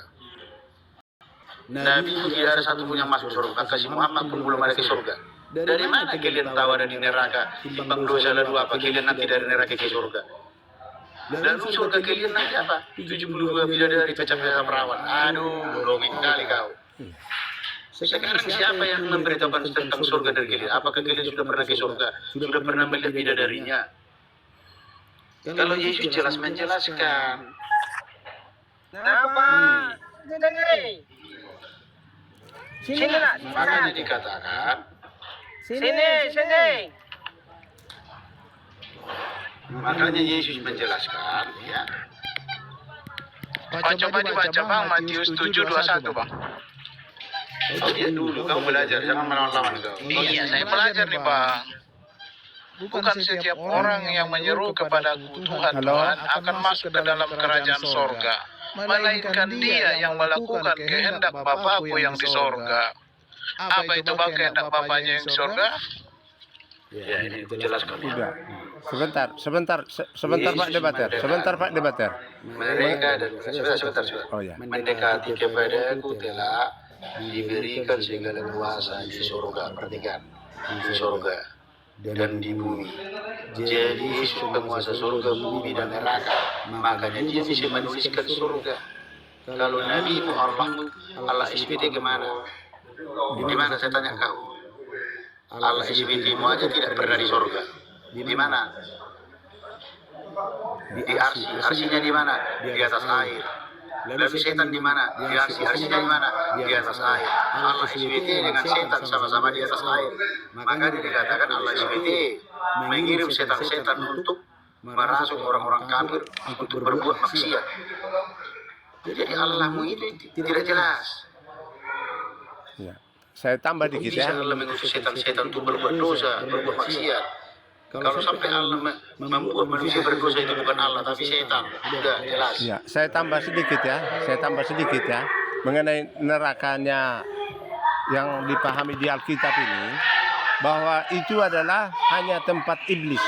Nabi itu tidak ada satu pun yang masuk surga. Kasih Muhammad pun belum ada ke surga. Dari mana kalian tahu ada di neraka? Timbang dosa lalu apa? Kalian nanti dari neraka ke surga. Lalu surga kalian nanti apa? 72 bidadari pecah-pecah perawan. Aduh, dongeng kali kau. Sekarang siapa yang memberitakan tentang surga dari kalian? Apakah kalian sudah pernah ke surga? Sudah pernah melihat bidadarinya? Kalau Yesus jelas menjelaskan. Sini nak. Makanya dikatakan. Sini. Makanya Yesus menjelaskan, ya. Coba dibaca bang, Matius 7:21 bang. Oh, dia dulu kau belajar, jangan melawan-lawan kau. Iya, saya belajar nih bang. Bukan setiap orang yang menyeru kepadaku Tuhan akan masuk ke dalam kerajaan sorga, melainkan dia yang melakukan kehendak Bapakku yang di sorga. Apa itu bang kehendak Bapaknya yang di sorga? Ya, ini jelaskan. Udah. Sebentar Pak Debater. Mereka dan sebentar. Oh ya. Mendekati kepadaku telah diberikan segala kuasa di surga. Perhatikan, di surga dan di bumi. Jadi Yesus penguasa surga, bumi dan neraka. Makanya dia bisa menuliskan surga. Kalau Nabi Muhammad, Allah SWT kemana? Di mana saya tanya kau? Allah SWT-mu aja tidak pernah di surga. Di mana? Di arsi. Arsinya di mana? Di atas air. Lalu setan di mana? Di arsi. Arsinya di mana? Di atas air. Allah SWT dengan setan sama-sama di atas air. Maka dikatakan Allah SWT mengirim setan-setan untuk merasuk orang-orang kafir untuk berbuat maksiat. Jadi Allahmu itu tidak jelas. Ya. Saya tambah dikit Bisa ya. Allah mengutus setan-setan untuk berbuat dosa, berbuat maksiat. Kalau sampai Allah membuat manusia berdosa itu bukan Allah tapi setan. Sudah jelas. Ya, saya tambah sedikit ya mengenai nerakanya yang dipahami di Alkitab ini, bahwa itu adalah hanya tempat iblis.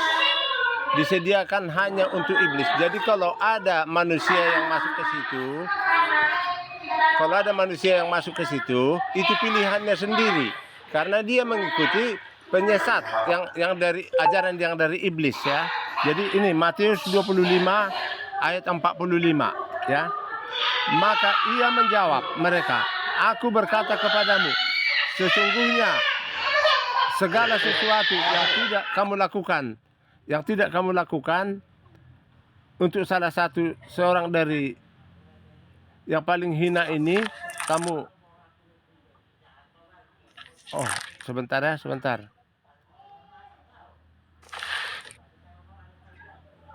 disediakan hanya untuk iblis. Jadi kalau ada manusia yang masuk ke situ, itu pilihannya sendiri karena dia mengikuti penyesat yang dari ajaran yang dari iblis ya. Jadi ini Matius 25 ayat 45 ya. Maka ia menjawab mereka, aku berkata kepadamu, sesungguhnya segala sesuatu yang tidak kamu lakukan untuk salah satu seorang dari yang paling hina ini, kamu sebentar.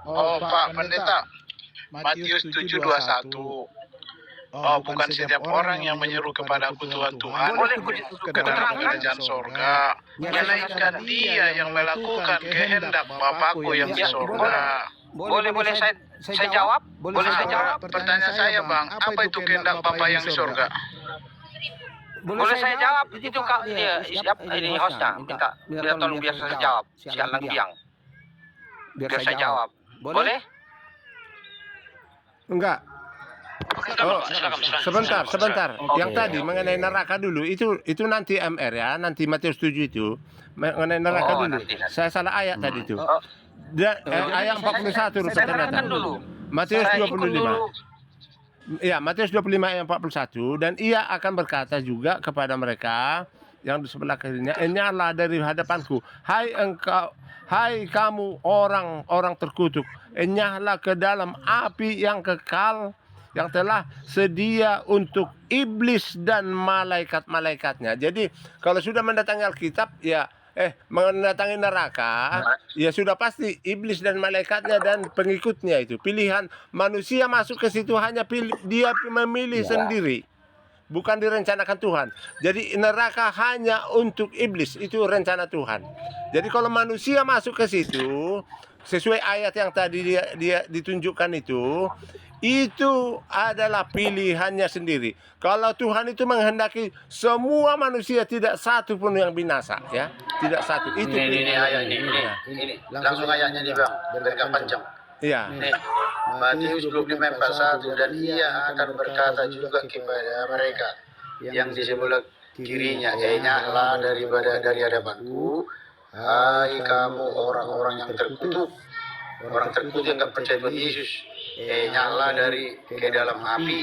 Pak Pendeta, Matius 7:21. Bukan setiap orang yang menyeru kepadaku Tuhan, Tuhan, ke dalam kerajaan sorga, melainkan dia yang melakukan kehendak Bapakku yang di sorga. Boleh saya jawab? Boleh saya jawab? Pertanyaan saya, Bang, apa itu kehendak Bapa yang di sorga? Boleh saya jawab? Itu Kak, ini hostnya minta tolong biar saya jawab. Siang biang. Biar saya jawab. Boleh? Enggak. Sebentar. Yang tadi mengenai neraka dulu, itu nanti MR ya, nanti Matius 7 itu mengenai neraka dulu. Nanti. Saya salah ayat tadi itu. Ayat 41 rupanya. Matius 25. Ya, Matius 25 ayat 41, dan ia akan berkata juga kepada mereka yang di sebelah kirinya, enyahlah dari hadapanku, hai kamu orang terkutuk, enyahlah ke dalam api yang kekal yang telah sedia untuk iblis dan malaikat-malaikatnya. Jadi kalau sudah mendatangi Alkitab ya mendatangi neraka, ya sudah pasti iblis dan malaikatnya dan pengikutnya itu. Pilihan manusia masuk ke situ hanya dia memilih sendiri. Bukan direncanakan Tuhan. Jadi neraka hanya untuk iblis, itu rencana Tuhan. Jadi kalau manusia masuk ke situ sesuai ayat yang tadi dia ditunjukkan itu adalah pilihannya sendiri. Kalau Tuhan itu menghendaki semua manusia, tidak satu pun yang binasa, ya, tidak satu. Itu ini ayat ini langsung ayatnya nih Bang, biar panjang. Iya. Matius 25:41, dan ia akan berkata juga kepada mereka yang di sebelah kirinya, enyahlah dari hadapanku, hai kamu orang-orang yang terkutuk, orang terkutuk yang tak percaya pada Yesus, enyahlah dari ke dalam api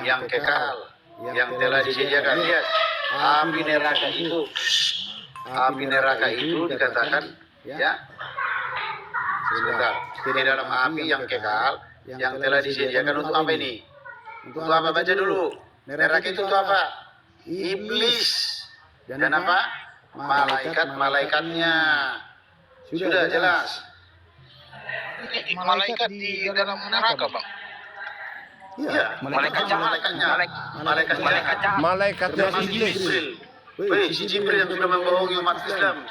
yang kekal yang telah disediakan. Lihat, api neraka itu dikatakan ya, sebentar, di dalam api yang kekal yang telah disediakan untuk apa ini? Untuk apa? Baca dulu. Neraka itu untuk apa? Iblis dan apa? Malaikat-malaikatnya. Sudah jelas. Malaikat di dalam neraka, Bang. Iya, malaikatnya. Malaikatnya iblis. Si Jibril yang sudah membohongi umat Islam,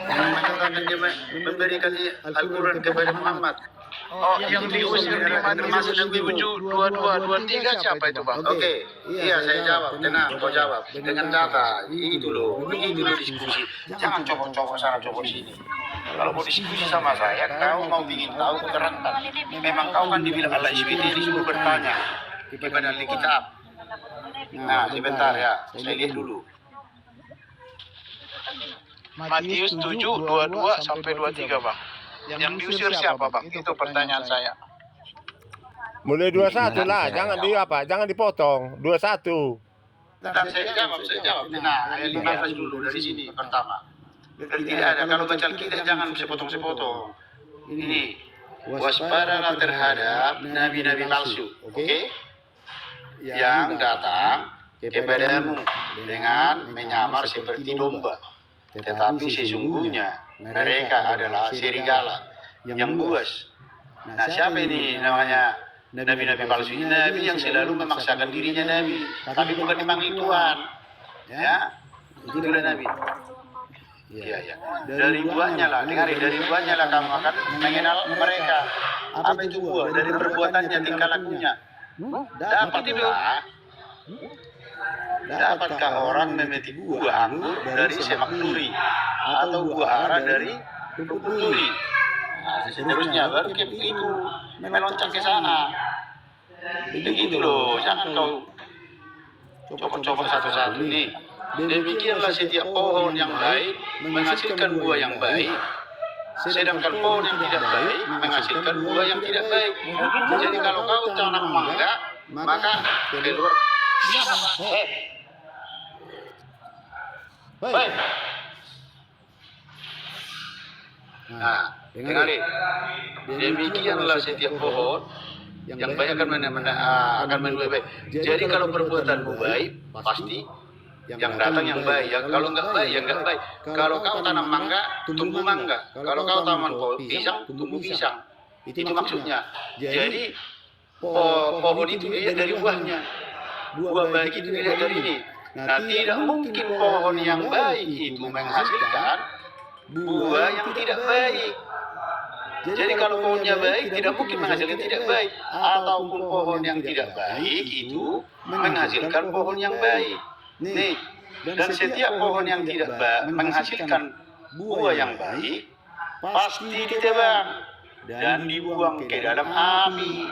mengatakan dia memberikan Al-Quran kepada Muhammad. Yang diusir di Matius 7:22-23 siapa itu, Bang? Oke, iya saya jawab. Tenang, kau jawab dengan data. Itu loh diskusi. Jangan copot-copot sana, copot sini. Kalau mau diskusi sama saya, kau mau bikin tahu, terangkan. Memang kau kan dibilang Allah SWT disuruh bertanya kepada ahli kitab. Nah, sebentar ya, saya lihat dulu. Matius 7:22-23, Bang. Yang diusir siapa, Bang? Itu pertanyaan saya. Mulai 21 lah, jangan dipotong. 21. Saya jawab. Nah, ayat 15 dulu dari sini pertama. Tidak ada, kalau baca kita jangan sepotong-sepotong. Ini, waspadalah terhadap nabi-nabi palsu, oke? Yang datang kepadamu dengan menyamar seperti domba, tetapi sesungguhnya mereka adalah serigala yang buas. Nah, siapa ini namanya nabi-nabi palsu? Ini nabi yang selalu memaksakan dirinya nabi, tapi bukan dipanggil Tuhan. Ya, itu adalah nabi. Iya. Dari buahnya lah, dengar, dari buahnya lah kamu akan mengenal mereka. Apa itu buah? Dari perbuatannya, tingkah lakunya. Dapatkah orang memetik buah anggur dari semak duri, atau buah ara dari rumput duri? seterusnya baru itu meloncat ke sana. Begitu loh, jangan kau copot-copot satu-satu nih. Demikianlah setiap pohon yang baik menghasilkan buah yang baik, sedangkan pohon yang tidak baik menghasilkan buah yang tidak baik. Jadi kalau kau tanam mangga, maka keluar. Hei. Nah, dengarin. Demikianlah setiap pohon yang baik akan menuai baik. Jadi kalau perbuatanmu baik, pasti yang datang yang baik. Ya, kalau enggak baik, ya enggak baik. Kalau kau tanam mangga, tumbuh mangga. Kalau kau tanam pisang, tumbuh pisang. Itu maksudnya. Jadi pohon itu dilihat dari buahnya. Buah baik itu dilihat dari ini. Nah, tidak mungkin pohon yang baik itu menghasilkan buah yang tidak baik. Jadi kalau pohonnya baik, tidak mungkin menghasilkan tidak baik. Ataupun pohon yang tidak baik itu menghasilkan pohon yang baik. Nih, dan setiap pohon yang tidak menghasilkan buah yang baik, pasti ditebang dan dibuang ke dalam api.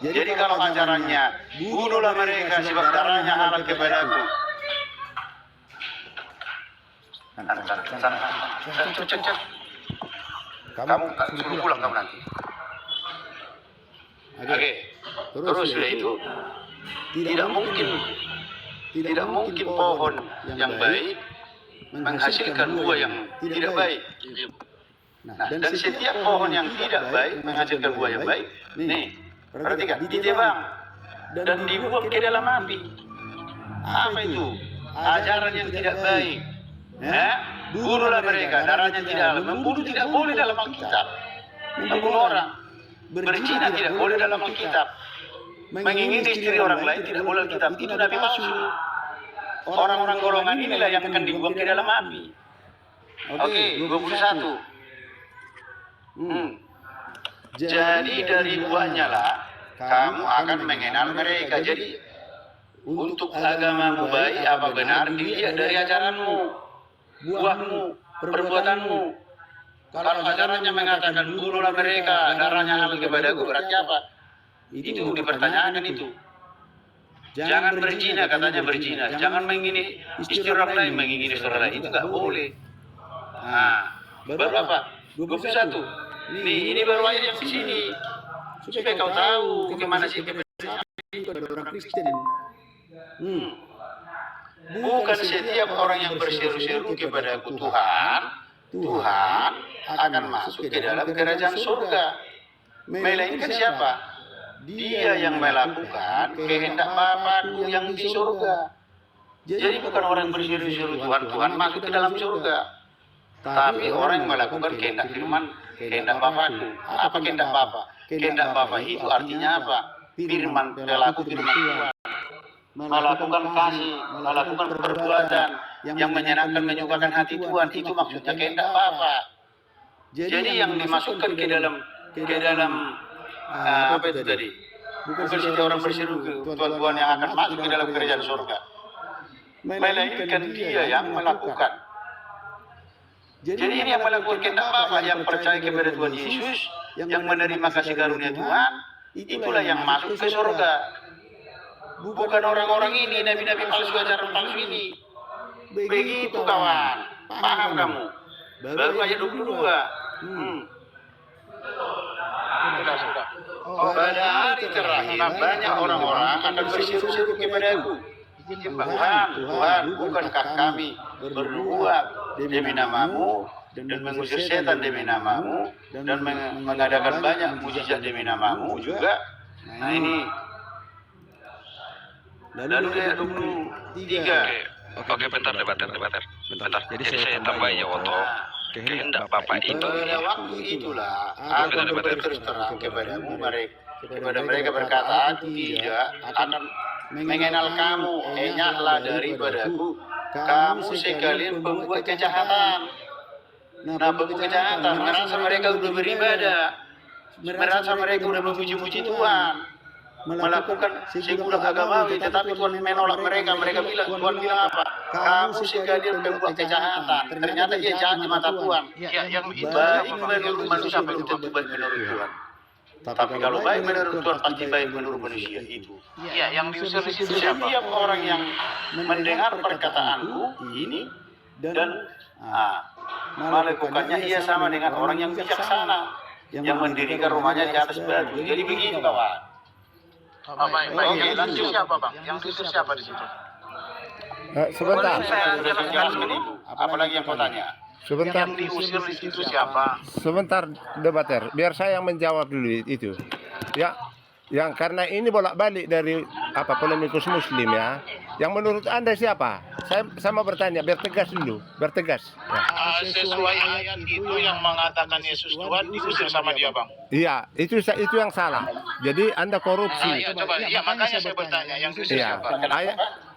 Jadi kalau ajarannya, bunuhlah mereka sebab darahnya halal kepadaku. Kamu suruh pulang kamu nanti. Oke. Terus sudah itu tidak mungkin pohon yang baik menghasilkan buah yang tidak baik. Nah, dan setiap pohon yang tidak baik menghasilkan buah yang baik. Nih, perhatikan, ditebang dan dibuang ke dalam api. Apa itu? Ajaran yang tidak baik. Bunuhlah mereka, darahnya tidak halal. Membunuh tidak boleh dalam Alkitab. Membunuh orang, berzina tidak boleh dalam Alkitab. Mengingini istri orang lain tidak boleh dalam Alkitab. Itu nabi palsu. Orang-orang golongan inilah yang akan dibuang ke dalam api. Oke, 21. Jadi dari buahnya lah kamu akan mengenal mereka. Jadi untuk agamamu baik apa benar dilihat dari ajaranmu, buahmu, perbuatanmu. Kalau ajarannya mengatakan bunuhlah mereka, darahnya halal kepadaku, berarti apa? Itu dipertanyakan itu. Jangan berzina, katanya berzina. Jangan mengingini istri orang lain, mengingini istri orang lain. Itu nggak boleh. Nah, baru apa? 21. Nih, ini baru ayat yang di sini. Supaya kau tahu bagaimana sih orang Kristen. Bukan setiap orang yang berseru-seru kepadaku Tuhan akan masuk ke dalam kerajaan surga. Melainkan siapa? Dia yang melakukan kehendak Bapa-Ku yang di surga. Jadi bukan orang berseru-seru Tuhan masuk ke dalam surga. Tapi orang yang melakukan kehendak firman, kehendak Bapa-Ku. Apa kehendak Bapa? Kehendak Bapa itu artinya apa? Firman, pelaku firman Tuhan. Melakukan kasih, melakukan perbuatan yang menyenangkan, menyukakan hati Tuhan. Itu maksudnya kehendak Bapa. Jadi yang dimasukkan ke dalam apa itu tadi? Bukan setiap orang berseru ke Tuhan yang akan masuk ke dalam kerajaan surga. Melainkan dia yang melakukan. Jadi ini yang melakukan kehendak Bapa, yang percaya kepada Tuhan Yesus, yang menerima kasih karunia Tuhan, itulah yang masuk ke surga. Bukan orang-orang ini, nabi-nabi palsu, ajaran palsu ini. Begitu kawan, paham kamu? Baru ayat 22. Sudah. Pada hari terakhir banyak orang-orang akan berseru-seru kepadaku. Tuhan, bukankah kami bernubuat demi namamu dan mengusir setan demi namamu dan mengadakan banyak mujizat demi namamu juga? Nah ini. Lalu ayat 23. Oke, bentar. Jadi saya tambahin ya, Woto. Kehendak Bapa itu. Pada waktu itulah aku berterus terang kepada mereka berkata, aku tidak akan mengenal kamu, enyahlah daripadaku, kamu sekalian pembuat kejahatan. Nah, pembuat kejahatan, merasa mereka sudah beribadah, merasa mereka sudah memuji-muji Tuhan. melakukan sekuler agamawi, tetapi Tuhan menolak mereka. Mereka bilang, Tuhan bilang apa? Kamu sekalian pembuat kejahatan. Ternyata dia jahat di mata Tuhan. Ya, yang itu Baik menurut manusia belum tentu baik menurut Tuhan. Tapi kalau baik menurut Tuhan pasti baik menurut manusia itu. ya yang diusir di situ siapa? Setiap orang yang mendengar perkataanku ini dan melakukannya, ia sama dengan orang yang bijaksana yang mendirikan rumahnya di atas batu. Jadi begitu kawan. Baik. Yang diusir siapa, Bang? Yang diusir siapa di situ? Sebentar, Saya jelaskan itu. Apalagi yang kau tanya? sebentar, Yang diusir di situ siapa? sebentar debater. Biar saya yang menjawab dulu itu. Ya, yang karena ini bolak-balik dari polemikus Muslim ya. Yang menurut Anda siapa? Saya mau bertanya, biar tegas dulu, biar tegas. Ya. Sesuai ayat itu yang mengatakan Yesus Tuhan diusir sama dia, Bang. Iya, itu yang salah. Jadi Anda korupsi. Iya, makanya saya bertanya, yang diusir Iya, siapa?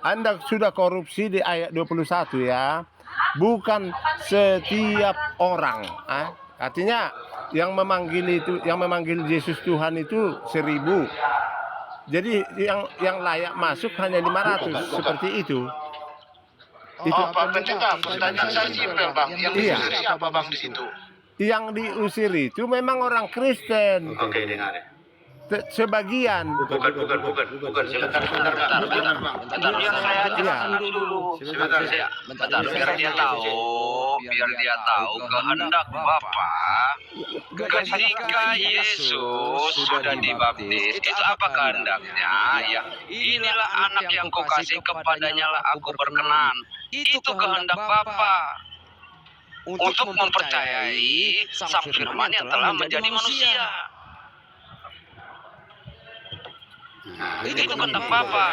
Anda sudah korupsi di ayat 21 ya. Bukan setiap orang. Artinya yang memanggil Yesus Tuhan itu 1000. Jadi yang layak masuk hanya 500 seperti itu. Pak Pendeta, pertanyaan saya simpel, Bang. Yang Iya. diusir siapa, Bang, di situ? Yang diusir itu memang orang Kristen. Oke, dengar ya. Sebagian. Bukan. Sebentar, Bang. Biar saya jelaskan Iya. dulu. Sebentar, Bentar, biar dia tahu kehendak Bapa. Ketika Yesus sudah dibaptis, itu apa kehendaknya? Ya, inilah anak yang kau kasih, kepadanya lah aku berkenan. Itu kehendak Bapa untuk mempercayai Sang Firman yang telah menjadi manusia. Itu kehendak Bapa.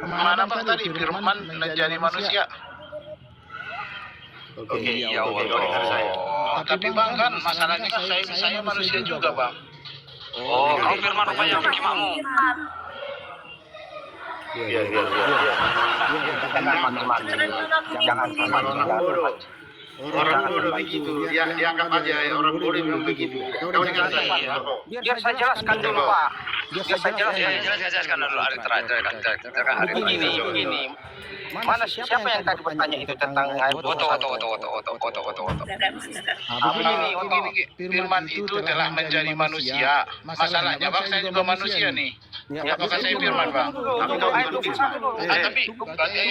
Mana Bang tadi firman menjadi manusia? Oke, Iya, oke, Allah. dengar saya. Tapi Bang kan masalahnya kan saya manusia juga, Bang. Oh, kau firman rupanya bagaimana? Biar. Orang bodoh begitu. Dianggap aja orang bodoh memang begitu. Kau dengar saya. Biar saya jelaskan dulu, Pak. Biar saya jelaskan dulu. Begini. Mana siapa yang tadi bertanya itu tentang air foto? Begini, firman itu telah menjadi manusia. Masalahnya Bang, saya juga manusia nih. Apakah saya firman, Bang? Tapi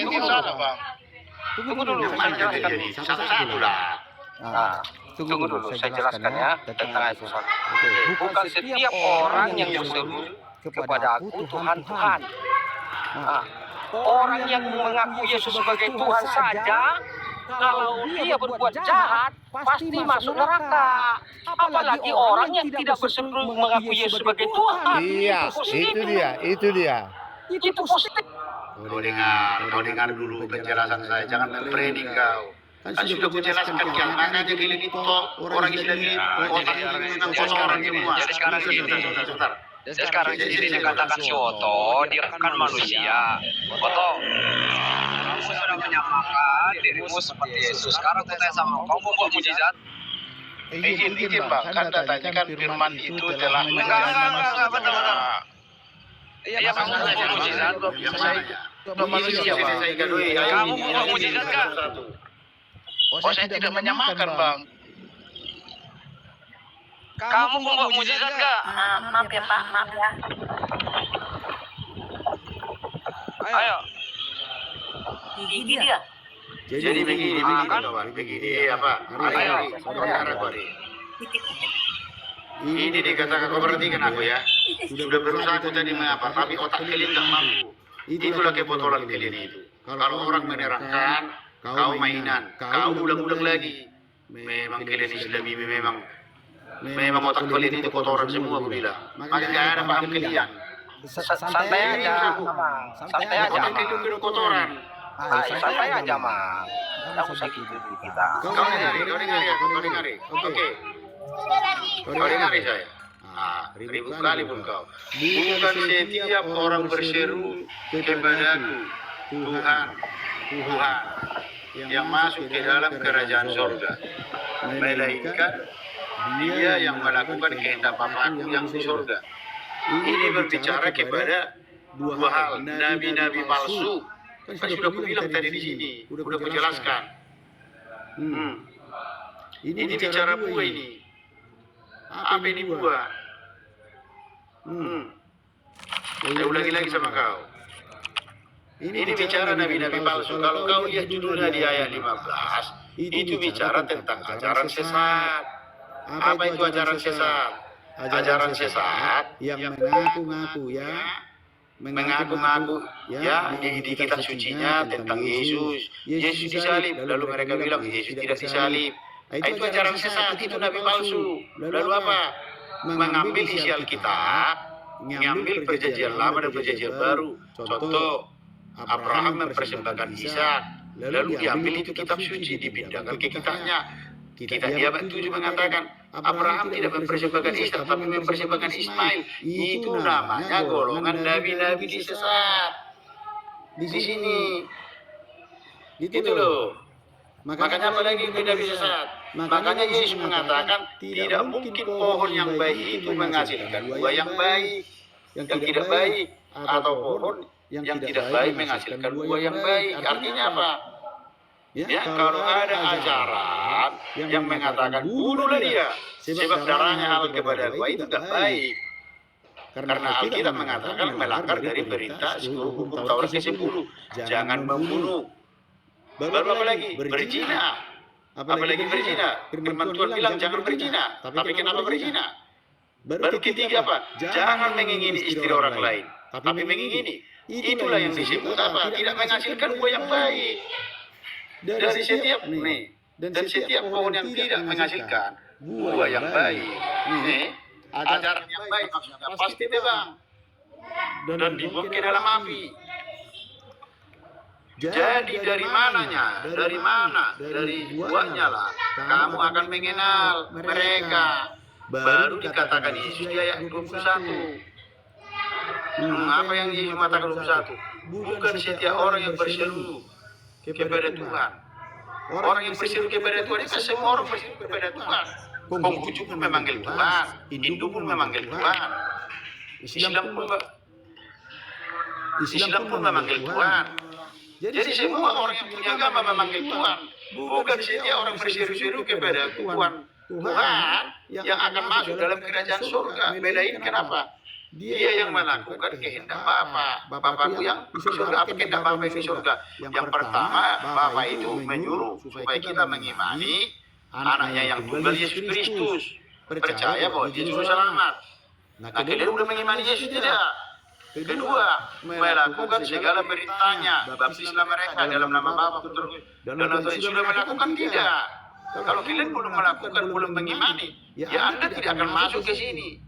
itu salah, Bang. Tunggu dulu, Mana jadi satu-satu lah. Tunggu dulu, saya jelaskan ya tentang air foto. Bukan setiap orang yang berseru kepada aku Tuhan. Orang yang mengaku Yesus sebagai Tuhan saja, kalau dia berbuat jahat, pasti masuk neraka. Apalagi orang yang tidak berseru mengaku Yesus sebagai Tuhan. Iya, itu dia. Itu positif. Kau dengar dulu penjelasan saya. Jangan berpredik kau. Kan sudah kujelaskan kian mana aja gini itu orang Islam ini orang semua. Jadi sekarang Sebentar. Sekarang jadi saya katakan si Otto, dia kan manusia. Otto, kamu sudah menyamakan dirimu seperti Yesus. Sekarang aku tanya sama kamu buat mujizat? Izin Bang, kan katanya kan firman itu telah menjadi Enggak, betul. Iya, Bang, Kamu buat mujizat. Yang mana ya? manusia, Bang. Kamu buat mujizat nggak? Oh, saya tidak menyamakan, Bang. Kamu membuat mujizat nggak? Maaf ya Pak, maaf ya. Ayo. Gigi dia. Jadi begini kawan. Begini apa? Saudara kau nih. Ini dikatakan kau perhatikan aku ya. Sudah berusaha aku tadi mengapa, tapi otak kalian tak mampu. Itulah kebotolan kalian itu. Kalau orang menerangkan, kau mainan, kau ulang-ulang lagi. Memang kalian Islami memang otak kalian itu kotoran semua aku bilang. Maka nggak ada paham kalian. Santai aja, santai aja. Otak kalian itu kotoran. Santai aja, Mang. Tidak usah gitu kita. Kau dengar ya. Oke. Kau dengar ya saya. Ribu kali pun kau. Bukan setiap orang berseru kepadaku, Tuhan, yang masuk ke dalam kerajaan surga, melainkan dia yang melakukan kehendak Bapakku yang di surga. Ini berbicara kepada dua hal, nabi-nabi palsu. Kan sudah aku bilang tadi di sini, udah aku jelaskan. Ini bicara buah ini. Apa ini buah? Saya ulangi lagi sama kau. Ini bicara nabi-nabi palsu. Kalau kau lihat judulnya di ayat 15, itu bicara tentang ajaran sesat. Apa itu ajaran sesat? Ajaran sesat yang mengaku-ngaku di kitab sucinya tentang Yesus. Yesus disalib, lalu mereka bilang Yesus tidak disalib. Itu ajaran sesat, itu nabi palsu. Lalu apa? Mengambil isi Alkitab, mengambil perjanjian lama dan perjanjian baru. Contoh, Abraham mempersembahkan Ishak, lalu diambil itu kitab suci, dipindahkan ke kitabnya. Kitab Hiob 7 mengatakan Abraham tidak mempersembahkan Ishak, tapi mempersembahkan Ismail. Itu namanya golongan nabi-nabi disesat. Di sini. Itu loh. Makanya apa lagi nabi sesat? Makanya Yesus mengatakan tidak mungkin pohon yang baik itu menghasilkan buah yang baik, yang tidak baik, atau pohon yang tidak baik menghasilkan buah yang baik. Artinya apa? Ya, kalau ada ajaran yang mengatakan bunuhlah dia, sebab darahnya halal kepada gua, itu tidak baik. Karena Alkitab mengatakan melanggar dari perintah hukum Taurat ke-10. Jangan membunuh. Baru apa lagi? Berzina. Apalagi berzina. Firman Tuhan bilang jangan berzina. Tapi kenapa berzina? Baru ketiga apa? Jangan mengingini istri orang lain, tapi mengingini. Itulah yang disebut apa? Tidak menghasilkan buah yang baik. Dari setiap pohon yang tidak menghasilkan buah yang baik, ajaran yang baik maksudnya pasti tebang dan dibuang ke dalam api. Jadi dari mananya? Dari mana? Dari buahnya lah kamu akan mengenal mereka. Baru dikatakan Yesus di ayat 21. Apa yang Yesus mengatakan 21? Bukan setiap orang yang berseru kepada Tuhan. Orang yang berseru kepada Tuhan itu semua orang berseru kepada Tuhan. Konghucu pun memanggil Tuhan, Hindu pun memanggil Tuhan, Islam pun memanggil Tuhan. Jadi semua orang yang punya agama memanggil Tuhan. Bukan setiap orang berseru-seru kepada Tuhan yang akan masuk dalam kerajaan surga. Bedain kenapa? Dia yang melakukan kehendak Bapakku yang di surga. Apa kehendak Bapak yang di surga? Yang pertama, Bapak itu menyuruh supaya kita mengimani anaknya yang tunggal Yesus Kristus, percaya bahwa Yesus selamat. Nah, kalian udah mengimani Yesus tidak? Kedua, melakukan segala perintahnya, baptislah mereka dalam nama Bapa, Putra, dan Roh Kudus. Sudah melakukan tidak? Kalau kalian belum melakukan, belum mengimani, ya Anda tidak akan masuk ke sini.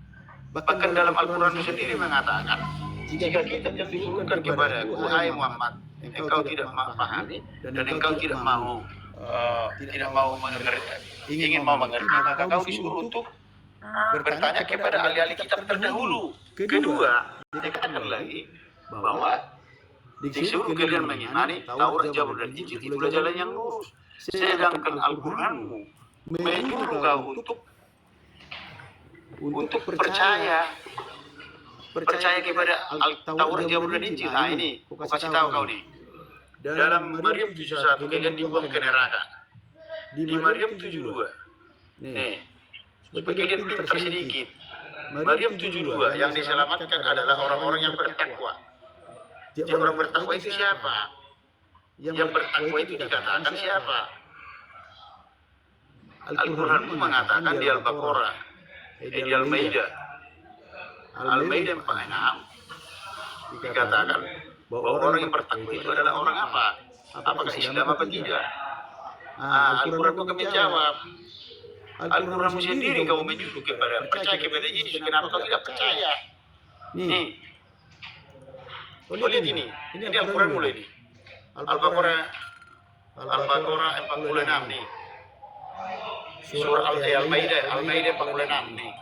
Bahkan dalam Al-Quran sendiri mengatakan, jika kita yang disuruhkan kepada wahai Muhammad, engkau tidak memahami dan engkau tidak mau mengerti, ingin mau mengerti, maka kau disuruh untuk bertanya kepada ahli-ahli kitab terdahulu. Kedua, dikatakan lagi bahwa disuruh kalian mengimani Taurat, Zabur dan Injil, itulah jalan yang lurus. Sedangkan Al-Quranmu menyuruh kau untuk percaya kepada Taurat, Zabur dan Injil. Nah ini, aku kasih tahu kau nih. Dalam Maryam 71 kalian dibuang ke neraka. Di Maryam 72. Nih, supaya kalian pintar sedikit. Maryam 72 yang diselamatkan adalah orang-orang yang bertakwa. Jadi orang bertakwa itu siapa? Yang bertakwa itu dikatakan siapa? Al-Quran mengatakan di Al-Baqarah, di Al-Maidah 46 dikatakan bahwa orang yang bertakwa itu adalah orang apa? Apakah Islam apa tidak? Al-Quran bukan menjawab. Al-Quran sendiri kamu menyuruh kepada percaya kepada Yesus. Kenapa kau tidak percaya? Nih, lihat ini Al-Quran mulai nih. Al-Baqarah 46 nih. Surah Al-Maidah 46 nih.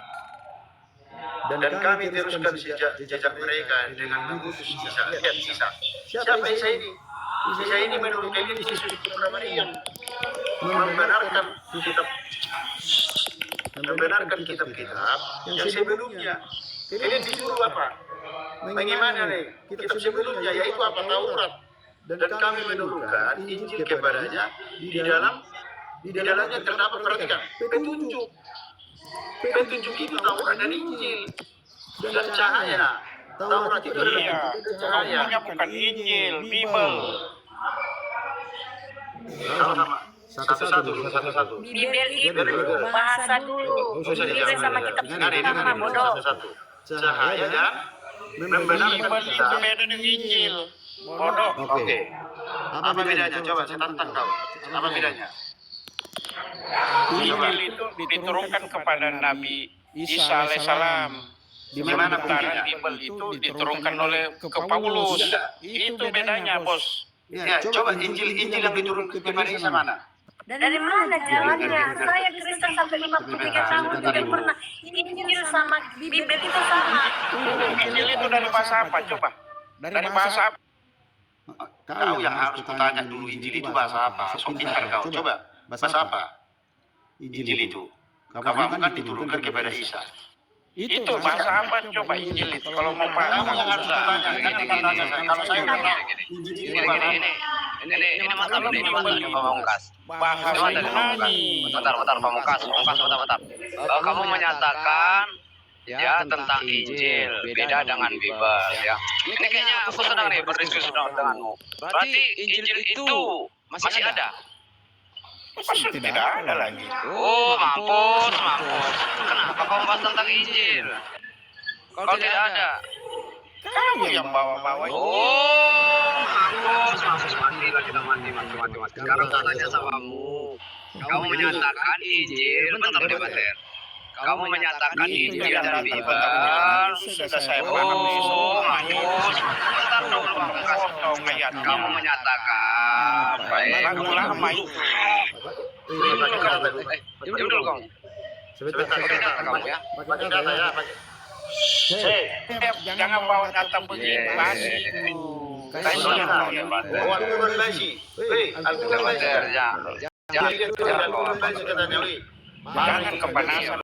Dan kami teruskan jejak mereka dengan mengutus Isa. Lihat Isa. Siapa Isa ini? Isa ini menurut kalian Yesus putra Maryam. Membenarkan kitab-kitab yang sebelumnya. Ini disuruh Bapak. Bagaimana nih? Kitab sebelumnya yaitu apa Taurat. Dan kami menurunkan Injil kepadanya di dalamnya terdapat, perhatikan, petunjuk. Petunjuk itu Taurat dan Injil. Dan cahaya. Taurat itu adalah cahaya. bukan Injil, Bible. Sama-sama. Satu-satu. Bibel itu bahasa dulu. Bibel sama kitab suci sama bodoh. Cahaya dan membenarkan kita. Beda dengan Injil. Bodoh. Oke. Apa bedanya? Coba saya tantang kau. Apa bedanya? Injil itu diturunkan kepada Nabi Isa alaihissalam. Di mana Sementara bedanya? Bible itu diturunkan oleh ke Paulus. Itu bedanya, Bos. Ya, coba Injil yang diturunkan kepada Isa mana? Dari mana jalannya? Saya Kristen sampai 53 tahun tidak pernah Injil sama Bibel itu sama. Injil itu dari bahasa apa? Coba. Dari bahasa apa? Kau yang harus kutanya dulu Injil itu bahasa apa? So pintar kau. Coba bahasa apa? Injil itu. Kamu kan diturunkan kepada Isa. Itu bahasa apa? Coba Injil itu. Kalau mau Kamu paham. yang harus kutanya. Jangan tanya saya. Kalau saya tanya Injil itu bahasa apa? Ini masalah ini Pak Pamungkas. Bahasa Yunani. Bentar Pamungkas, bentar. Kamu menyatakan ya tentang Injil beda dengan Bible ya. Ini kayaknya aku senang nih berdiskusi denganmu. Berarti Injil itu masih ada? Tidak ada lagi. Oh, mampus. Kenapa kamu bahas tentang Injil? Kalau tidak ada. Kamu yang bawa-bawa itu. Oh, mampus. Mati. Sekarang saya tanya samamu. Kamu menyatakan Injil, bentar debater. Kamu menyatakan Injil dari Bible. Sudah saya pahami. Oh, mampus. Bentar dong, Pamungkas. Potong ayatnya. Kamu menyatakan. Baik. Lagu lama itu. Diam dulu kamu. Sebentar. Kamu ya. Pakai data ya. Jangan bawa data begini. Basi. Oh, Al-Quran basi. Al-Quran basi. Jangan. Al-Quran basi katanya. Jangan kepanasan.